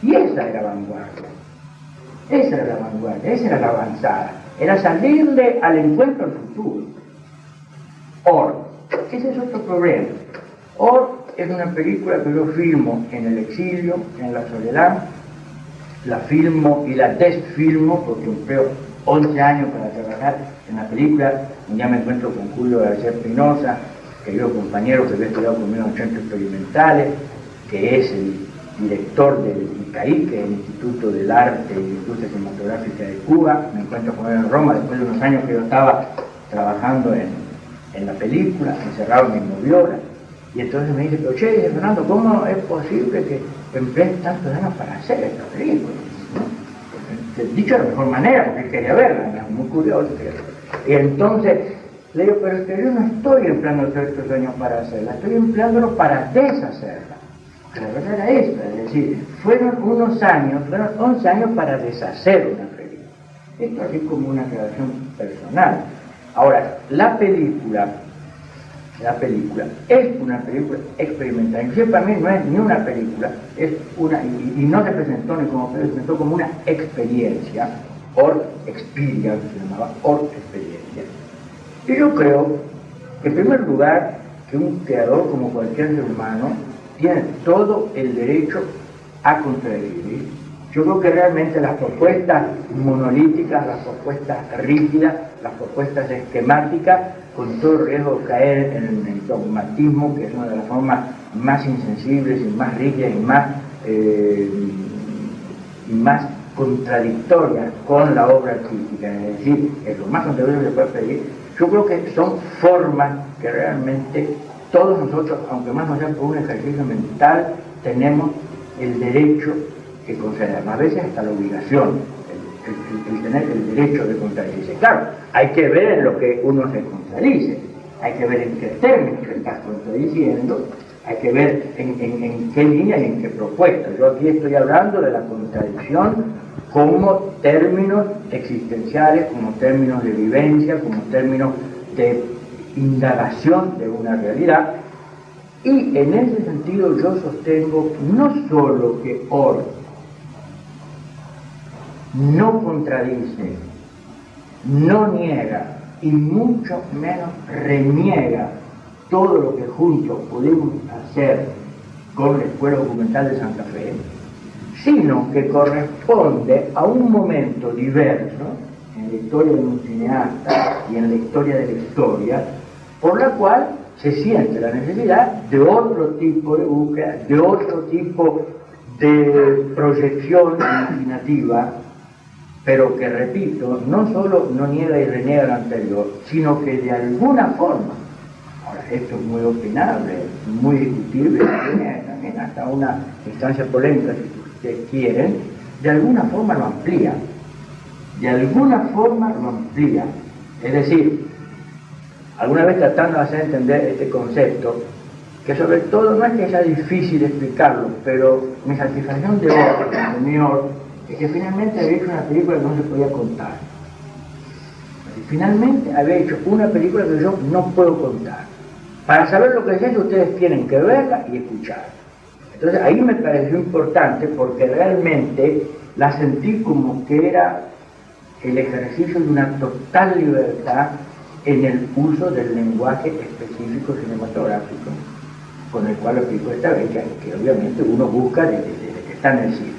Y esa era la vanguardia. Esa era la vanguardia, esa era la avanzada. Era salirle al encuentro al futuro. Or, ese es otro problema. Or es una película que yo filmo en el exilio, en la soledad. La filmo y la desfilmo porque empleo 11 años para trabajar en la película. Un día me encuentro con Julio García Espinosa, querido compañero que había estudiado conmigo en centros experimentales, que es el director del ICAI, que es el Instituto del Arte y Industria Cinematográfica de Cuba. Me encuentro con él en Roma después de unos años que yo estaba trabajando en la película, encerrado en mi moviola. Y entonces me dice, pero che, dice Fernando, ¿cómo es posible que emplees tantos años para hacer esta película? ¿No? Dicho de la mejor manera, porque él quería verla, era muy curioso. Y entonces le digo, pero es que yo no estoy empleando todos estos años para hacerla, estoy empleándolo para deshacerla. Porque la verdad era esta, es decir, fueron 11 años para deshacer una película. Esto así como una creación personal. Ahora, la película es una película experimental. Inclusive para mí no es ni una película, es una, y no se presentó ni como película, se presentó como una experiencia, or experience, se llamaba or experiencia. Y yo creo que en primer lugar que un creador como cualquier ser humano tiene todo el derecho a contradecir. Yo creo que realmente las propuestas monolíticas, las propuestas rígidas, las propuestas esquemáticas, con todo el riesgo de caer en el dogmatismo, que es una de las formas más insensibles y más rígidas y más contradictorias con la obra artística, es decir, es lo más contradictorio que se puede pedir. Yo creo que son formas que realmente todos nosotros, aunque más no sea por un ejercicio mental, tenemos el derecho que conceder, a veces hasta la obligación, el tener el derecho de contradecirse. Claro, hay que ver en lo que uno se contradice, hay que ver en qué términos se está contradiciendo, hay que ver en qué línea y en qué propuesta. Yo aquí estoy hablando de la contradicción como términos existenciales, como términos de vivencia, como términos de indagación de una realidad, y en ese sentido yo sostengo no solo que Orff no contradice, no niega y mucho menos reniega todo lo que juntos pudimos hacer con la Escuela Documental de Santa Fe, sino que corresponde a un momento diverso en la historia de un cineasta y en la historia de la historia, por la cual se siente la necesidad de otro tipo de búsqueda, de otro tipo de proyección imaginativa, pero que, repito, no solo no niega y reniega lo anterior, sino que de alguna forma, ahora esto es muy opinable, muy discutible, tiene también hasta una instancia polémica si ustedes quieren, de alguna forma lo amplía. De alguna forma lo amplía. Es decir, alguna vez tratando de hacer entender este concepto, que sobre todo no es que sea difícil explicarlo, pero mi satisfacción de mi Or, es que finalmente había hecho una película que no se podía contar. Finalmente había hecho una película que yo no puedo contar. Para saber lo que es eso, ustedes tienen que verla y escucharla. Entonces ahí me pareció importante porque realmente la sentí como que era el ejercicio de una total libertad en el uso del lenguaje específico cinematográfico con el cual explico esta vez, que obviamente uno busca desde que está en el cine.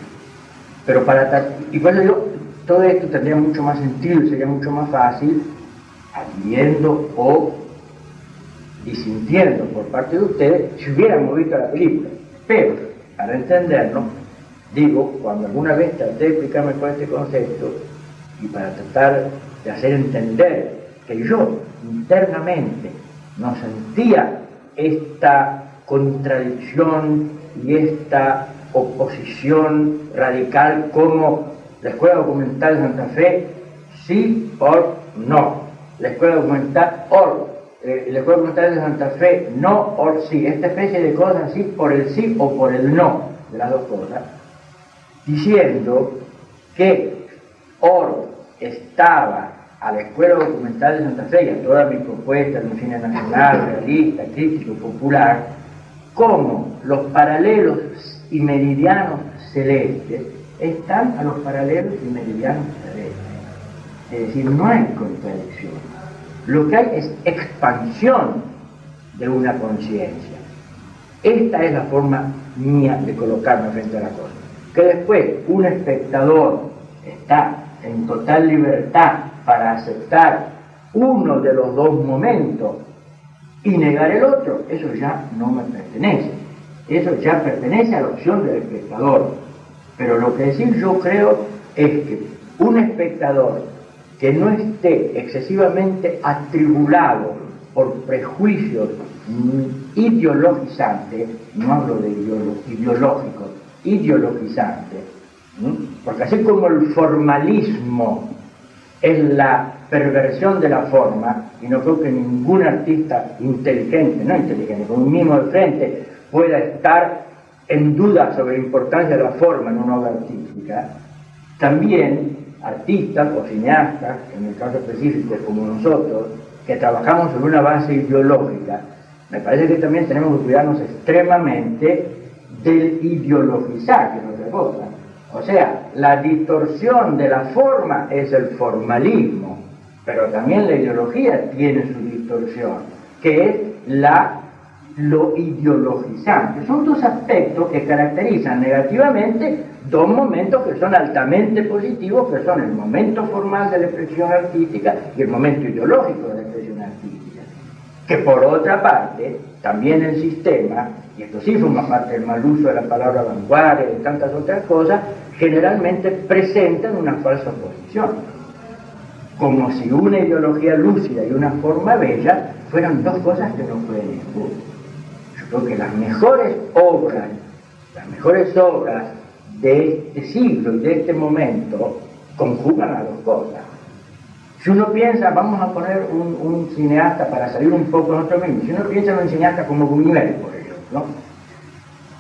Pero y por eso yo, todo esto tendría mucho más sentido y sería mucho más fácil viendo y sintiendo por parte de ustedes si hubiéramos visto la película. Pero, para entenderlo, digo, cuando alguna vez traté de explicarme con este concepto y para tratar de hacer entender que yo internamente no sentía esta contradicción y esta oposición radical como la Escuela Documental de Santa Fe, sí o no, la Escuela Documental la Escuela Documental de Santa Fe, no o sí, esta especie de cosas así por el sí o por el no, de las dos cosas, diciendo que estaba a la Escuela Documental de Santa Fe y a toda mi propuesta de un cine nacional, realista, crítico, popular, como los paralelos y meridianos celestes están a los paralelos y meridianos celestes. Es decir, no hay contradicción. Lo que hay es expansión de una conciencia. Esta es la forma mía de colocarme frente a la cosa. Que después un espectador está en total libertad para aceptar uno de los dos momentos y negar el otro, eso ya no me pertenece. Eso ya pertenece a la opción del espectador. Pero lo que decir yo creo es que un espectador que no esté excesivamente atribulado por prejuicios ideologizantes, no hablo de ideológicos, ideologizantes, porque así como el formalismo es la perversión de la forma, y no creo que ningún artista inteligente, con un mínimo de frente, pueda estar en duda sobre la importancia de la forma en una obra artística, también artistas o cineastas, en el caso específico como nosotros, que trabajamos sobre una base ideológica, me parece que también tenemos que cuidarnos extremadamente del ideologizar, que es otra cosa. O sea, la distorsión de la forma es el formalismo, pero también la ideología tiene su distorsión, que es lo ideologizante. Son dos aspectos que caracterizan negativamente dos momentos que son altamente positivos, que son el momento formal de la expresión artística y el momento ideológico de la expresión artística. Que por otra parte, también el sistema, y esto sí forma parte del mal uso de la palabra vanguardia y de tantas otras cosas, generalmente presentan una falsa oposición. Como si una ideología lúcida y una forma bella fueran dos cosas que no pueden ir. Yo creo que las mejores obras de este siglo y de este momento conjugan las dos cosas. Si uno piensa, vamos a poner un cineasta para salir un poco de nosotros mismos, si uno piensa en un cineasta como Buñuel, por ejemplo,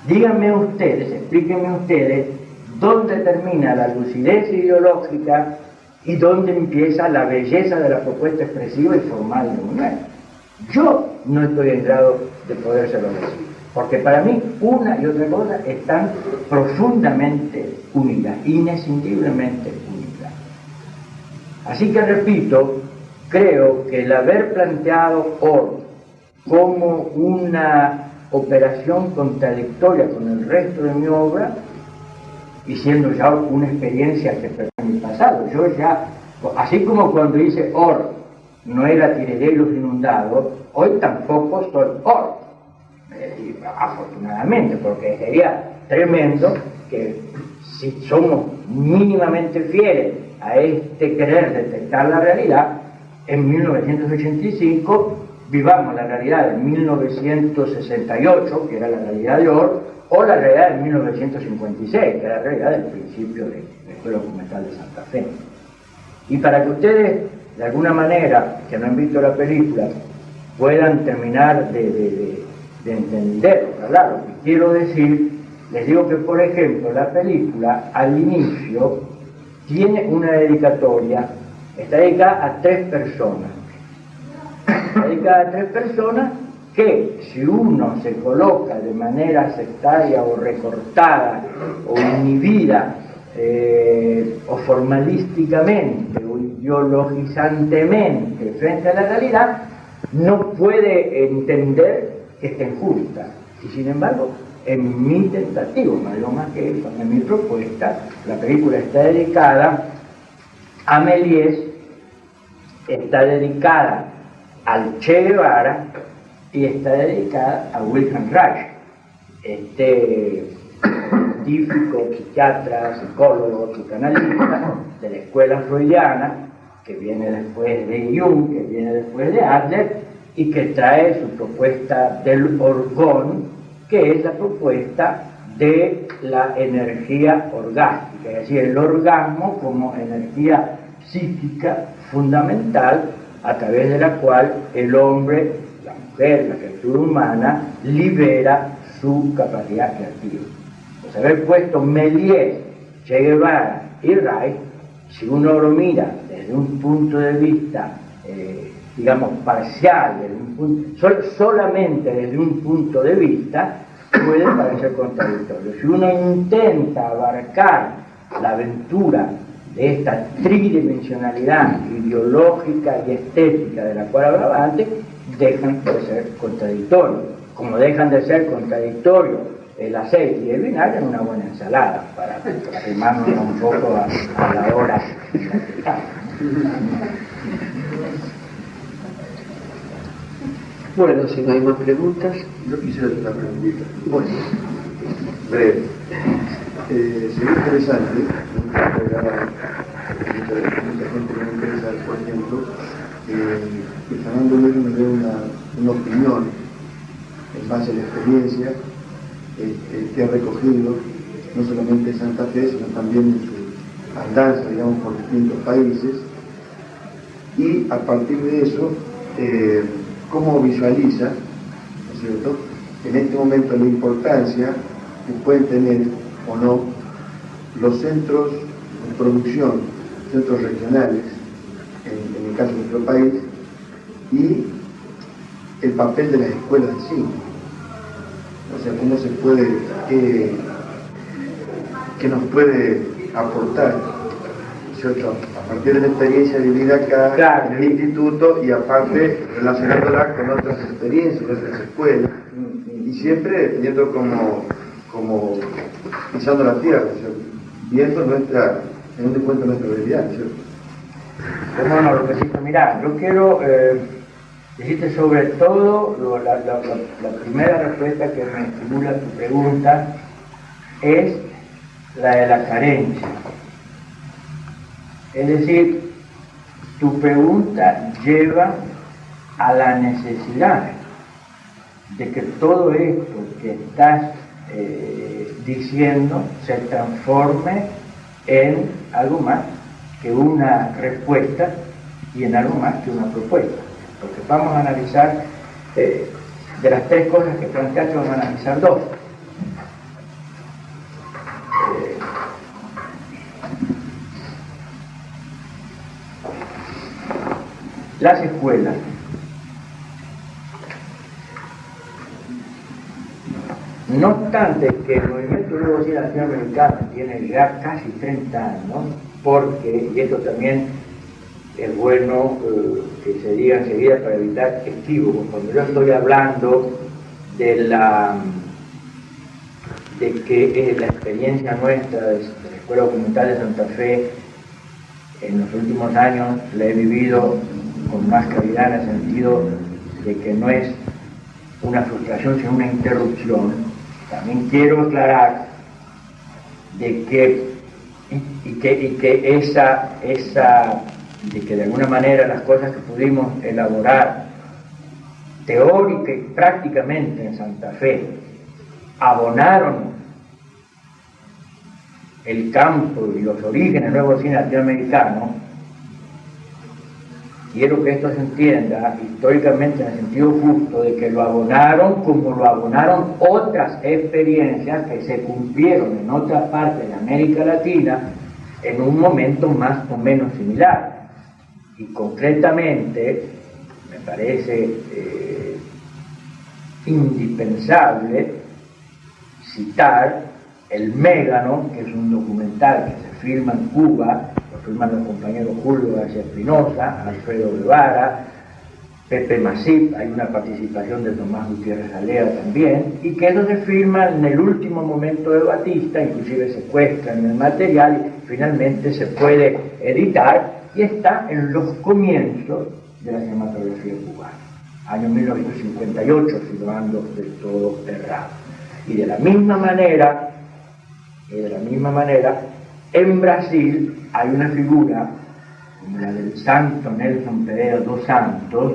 díganme ustedes, explíquenme ustedes dónde termina la lucidez ideológica y dónde empieza la belleza de la propuesta expresiva y formal de Buñuel. Yo no estoy en grado de podérselo decir, porque para mí una y otra cosa están profundamente unidas, inescindiblemente unidas. Así que repito, creo que el haber planteado Or como una operación contradictoria con el resto de mi obra, y siendo ya una experiencia que pertenece a mi pasado, yo ya, así como cuando hice Or no era Tireré y los inundados, hoy tampoco soy Or. Afortunadamente, porque sería tremendo que si somos mínimamente fieles a este querer detectar la realidad, en 1985 vivamos la realidad de 1968, que era la realidad de Or, o la realidad de 1956, que era la realidad del principio de la Escuela Documental de Santa Fe. Y para que ustedes, de alguna manera, que no han visto la película, puedan terminar de entender, ¿verdad?, lo que quiero decir, les digo que, por ejemplo, la película, al inicio, tiene una dedicatoria, está dedicada a 3 personas. Está dedicada a 3 personas que, si uno se coloca de manera sectaria o recortada o inhibida o formalísticamente o ideologizantemente frente a la realidad, no puede entender que estén justas. Y sin embargo, en mi tentativa, no digo más que eso, en mi propuesta, la película está dedicada a Méliès, está dedicada al Che Guevara y está dedicada a Wilhelm Reich, este científico, psiquiatra, psicólogo, psicoanalista de la escuela freudiana, que viene después de Jung, que viene después de Adler, y que trae su propuesta del orgón, que es la propuesta de la energía orgástica, es decir, el orgasmo como energía psíquica fundamental a través de la cual el hombre, la mujer, la criatura humana libera su capacidad creativa. Pues haber puesto Méliès, Che Guevara y Reich, si uno lo mira desde un punto de vista digamos, parcial, solamente desde un punto de vista, puede parecer contradictorio. Si uno intenta abarcar la aventura de esta tridimensionalidad ideológica y estética de la cual hablaba antes, dejan de ser contradictorios, como dejan de ser contradictorios el aceite y el vinagre en una buena ensalada, para arrimarnos un poco a la hora en la que estamos. Bueno, si no hay más preguntas. Yo quisiera hacer una preguntita. Bueno. Breve. Sería interesante, mucha gente que me interesa, por ejemplo, que Fernando Luego me dé una opinión en base a la experiencia que ha recogido, no solamente en Santa Fe, sino también en su andanza, digamos, por distintos países, y a partir de eso, cómo visualiza, ¿no es cierto?, en este momento la importancia que pueden tener o no los centros de producción, centros regionales, en el caso de nuestro país, y el papel de las escuelas de cine. O sea, cómo se puede, qué nos puede aportar, ¿cierto?, a partir de la experiencia vivida acá, claro, en el instituto, y aparte relacionándola con otras experiencias, otras escuelas, y siempre teniendo como pisando la tierra, ¿cierto?, viendo teniendo en cuenta nuestra realidad, ¿cierto? Bueno, lo que sí, mirá, yo quiero decirte sobre todo la primera respuesta que me estimula tu pregunta es la de la carencia. Es decir, tu pregunta lleva a la necesidad de que todo esto que estás diciendo se transforme en algo más que una respuesta y en algo más que una propuesta. Porque vamos a analizar, de las 3 cosas que planteaste, vamos a analizar 2. Las escuelas. No obstante que el movimiento Luego Cine Latinoamericano tiene ya casi 30 años, porque, y esto también es bueno que se diga enseguida para evitar equívocos, cuando yo estoy hablando de que la experiencia nuestra de la Escuela Documental de Santa Fe en los últimos años la he vivido con más claridad, en el sentido de que no es una frustración sino una interrupción. También quiero aclarar de que de que de alguna manera las cosas que pudimos elaborar teórica y prácticamente en Santa Fe abonaron el campo y los orígenes del nuevo cine latinoamericano, quiero que esto se entienda históricamente en el sentido justo de que lo abonaron como lo abonaron otras experiencias que se cumplieron en otras partes de América Latina en un momento más o menos similar. Y concretamente me parece indispensable citar El Mégano, que es un documental que se filma en Cuba, lo filman los compañeros Julio García Espinosa, Alfredo Guevara, Pepe Masip, hay una participación de Tomás Gutiérrez Alea también, y que eso se filma en el último momento de Batista, inclusive secuestran el material y finalmente se puede editar y está en los comienzos de la cinematografía cubana, año 1958, filmando Del Todo Errado. Y de la misma manera, en Brasil hay una figura como la del santo Nelson Pereira dos Santos,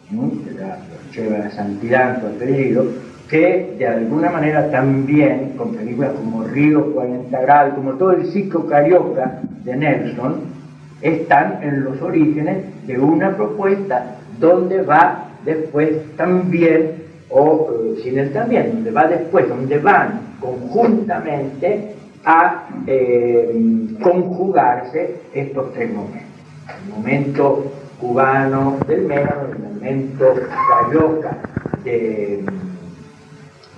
que lleva la santidad en su apellido, que de alguna manera también, con películas como Río 40 grados, como todo el ciclo carioca de Nelson, están en los orígenes de una propuesta donde va después también, sin él también, donde va después, donde van conjuntamente a conjugarse estos tres momentos. El momento cubano del Mégano, el momento carioca de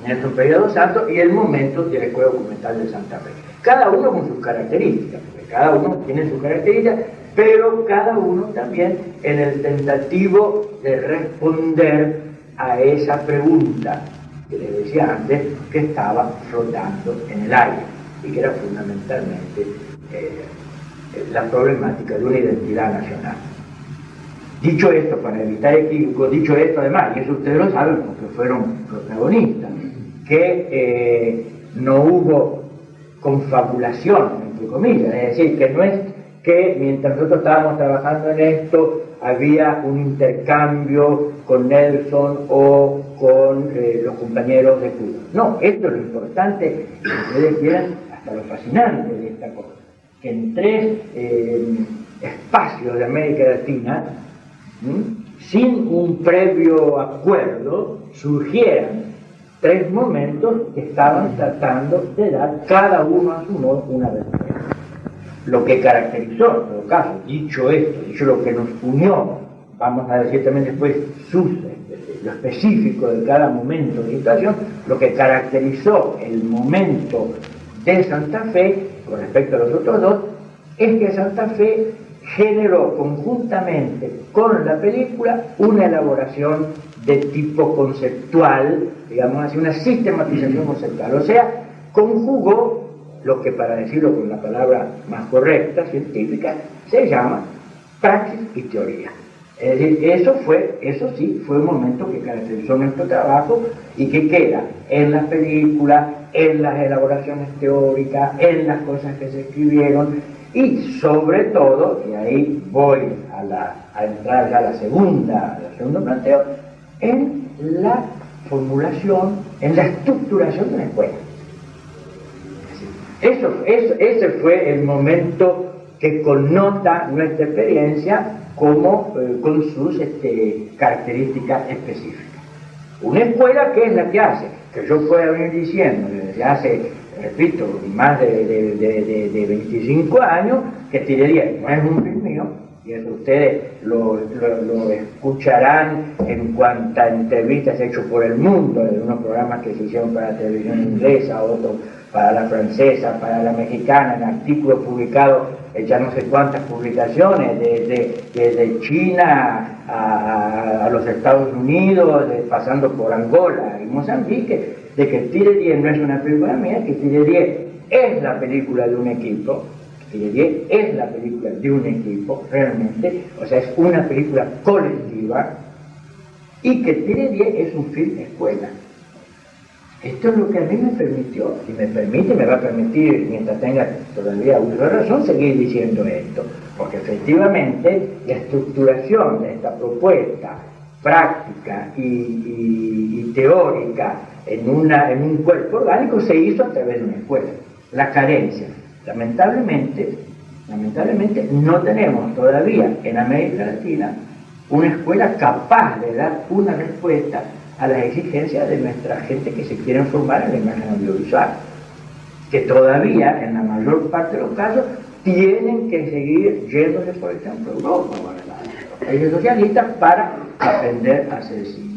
Nelson Pereira dos Santos y el momento de la Escuela Documental de Santa Fe. Cada uno con sus características, porque cada uno tiene sus características, pero cada uno también en el tentativo de responder a esa pregunta que les decía antes, que estaba flotando en el aire y que era fundamentalmente la problemática de una identidad nacional. Dicho esto, para evitar equívocos, dicho esto además, y eso ustedes lo saben porque fueron protagonistas, que no hubo confabulación, entre comillas, es decir, que no es que mientras nosotros estábamos trabajando en esto había un intercambio con Nelson o con los compañeros de Cuba. No, esto es lo importante, y si ustedes quieren, hasta lo fascinante de esta cosa, que en tres espacios de América Latina, sin un previo acuerdo, surgieran tres momentos que estaban tratando de dar cada uno a su modo una respuesta. Lo que caracterizó, en todo caso, dicho esto, dicho lo que nos unió, vamos a decir también después lo específico de cada momento de situación, lo que caracterizó el momento de Santa Fe con respecto a los otros dos, es que Santa Fe generó conjuntamente con la película una elaboración de tipo conceptual, digamos así, una sistematización conceptual, o sea, conjugó lo que, para decirlo con la palabra más correcta, científica, se llama praxis y teoría. Es decir, eso sí fue un momento que caracterizó nuestro trabajo y que queda en las películas, en las elaboraciones teóricas, en las cosas que se escribieron y sobre todo, y ahí voy a entrar ya a la segundo planteo, en la formulación, en la estructuración de una escuela. Ese fue el momento que connota nuestra experiencia como con sus características específicas. Una escuela que es la que hace, que yo puedo venir diciendo desde hace, repito, más de 25 años, que Tire no es un film mío, y eso ustedes lo escucharán en cuantas entrevistas hechas por el mundo, de unos programas que se hicieron para la televisión inglesa, otros para la francesa, para la mexicana, en artículos publicados, ya no sé cuántas publicaciones, desde China a los Estados Unidos, pasando por Angola y Mozambique, de que Tire 10 no es una película mía, que Tire 10 es la película de un equipo, Tire 10 es la película de un equipo, realmente, o sea, es una película colectiva, y que Tire 10 es un film escuela. Esto es lo que a mí me permitió, y me permite, me va a permitir, mientras tenga todavía uso de razón, seguir diciendo esto, porque efectivamente la estructuración de esta propuesta práctica y teórica en un cuerpo orgánico, se hizo a través de una escuela. La carencia. Lamentablemente no tenemos todavía en América Latina una escuela capaz de dar una respuesta a las exigencias de nuestra gente que se quieren formar en la imagen audiovisual, que todavía, en la mayor parte de los casos, tienen que seguir yéndose, por ejemplo, a Europa o a los países socialistas para aprender a hacer cine.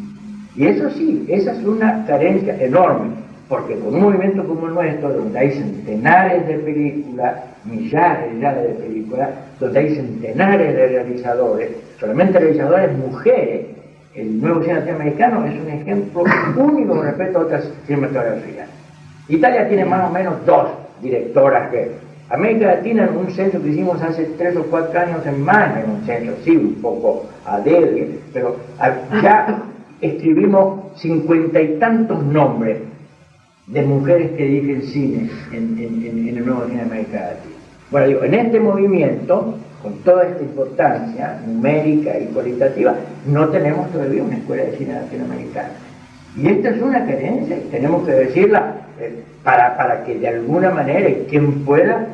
Y eso sí, esa es una carencia enorme, porque con un movimiento como el nuestro, donde hay centenares de películas, millares ya de películas, donde hay centenares de realizadores, solamente realizadores mujeres, el nuevo cine latinoamericano es un ejemplo único con respecto a otras cinematografías. Italia tiene más o menos 2 directoras que América Latina, en un censo que hicimos hace 3 o 4 años en más, en un censo, sí, un poco adele, pero ya escribimos 50 y tantos nombres de mujeres que dirigen cine en el nuevo cine de América Latina. Bueno, digo, en este movimiento, con toda esta importancia numérica y cualitativa, no tenemos todavía una escuela de cine latinoamericana. Y esta es una carencia, y tenemos que decirla para que de alguna manera quien pueda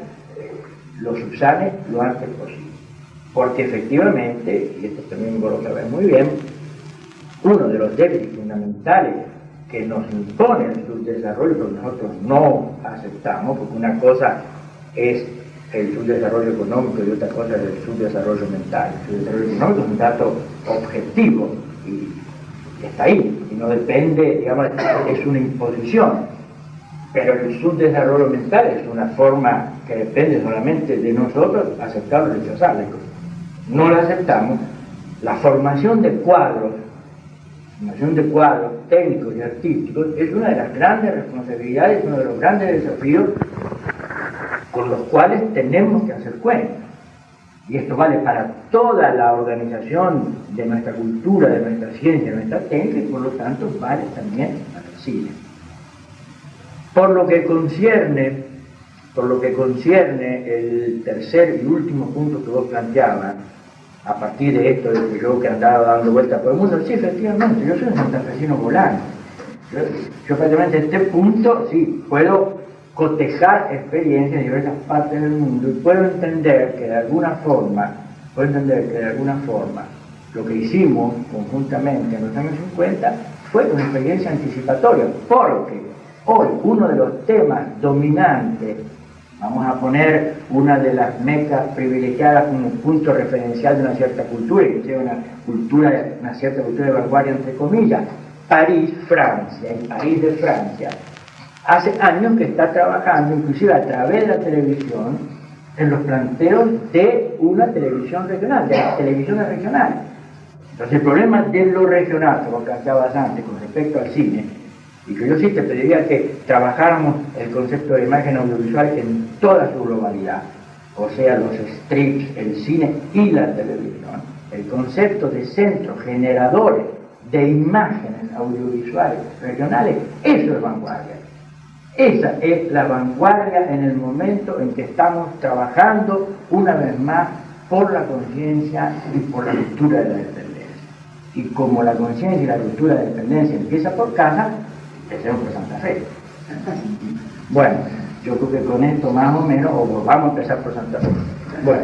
lo subsane lo antes posible. Porque efectivamente, y esto también vos lo sabés muy bien, uno de los déficits fundamentales que nos impone el subdesarrollo, pero nosotros no aceptamos, porque una cosa es el subdesarrollo económico y otra cosa es el subdesarrollo mental. El subdesarrollo económico es un dato objetivo y está ahí, y no depende, digamos, es una imposición. Pero el subdesarrollo mental es una forma que depende solamente de nosotros aceptarlo o rechazarlo. No la aceptamos. La formación de cuadros técnicos y artísticos es una de las grandes responsabilidades, uno de los grandes desafíos con los cuales tenemos que hacer cuenta. Y esto vale para toda la organización de nuestra cultura, de nuestra ciencia, de nuestra técnica, y por lo tanto vale también para el cine. Por lo que concierne el tercer y último punto que vos planteabas, a partir de esto, de que yo que andaba dando vueltas por el mundo, sí, efectivamente, yo soy un santafesino volante. Yo prácticamente en este punto, sí, puedo cotejar experiencias en diversas partes del mundo y puedo entender que de alguna forma, lo que hicimos conjuntamente en los años 50 fue una experiencia anticipatoria, porque hoy uno de los temas dominantes, vamos a poner una de las mecas privilegiadas como punto referencial de una cierta cultura, y que sea una cierta cultura de vanguardia entre comillas, París, Francia, el París de Francia, hace años que está trabajando, inclusive a través de la televisión, en los planteos de una televisión regional, de las televisiones regionales. Entonces el problema de lo regional, como planteabas antes con respecto al cine, y que yo sí te pediría que trabajáramos el concepto de imagen audiovisual en toda su globalidad, o sea, los strips, el cine y la televisión, el concepto de centros generadores de imágenes audiovisuales regionales, eso es vanguardia. Esa es la vanguardia en el momento en que estamos trabajando una vez más por la conciencia y por la cultura de la dependencia. Y como la conciencia y la cultura de la dependencia empieza por casa, empecemos por Santa Fe. Bueno, yo creo que con esto más o menos, o vamos a empezar por Santa Fe. Bueno.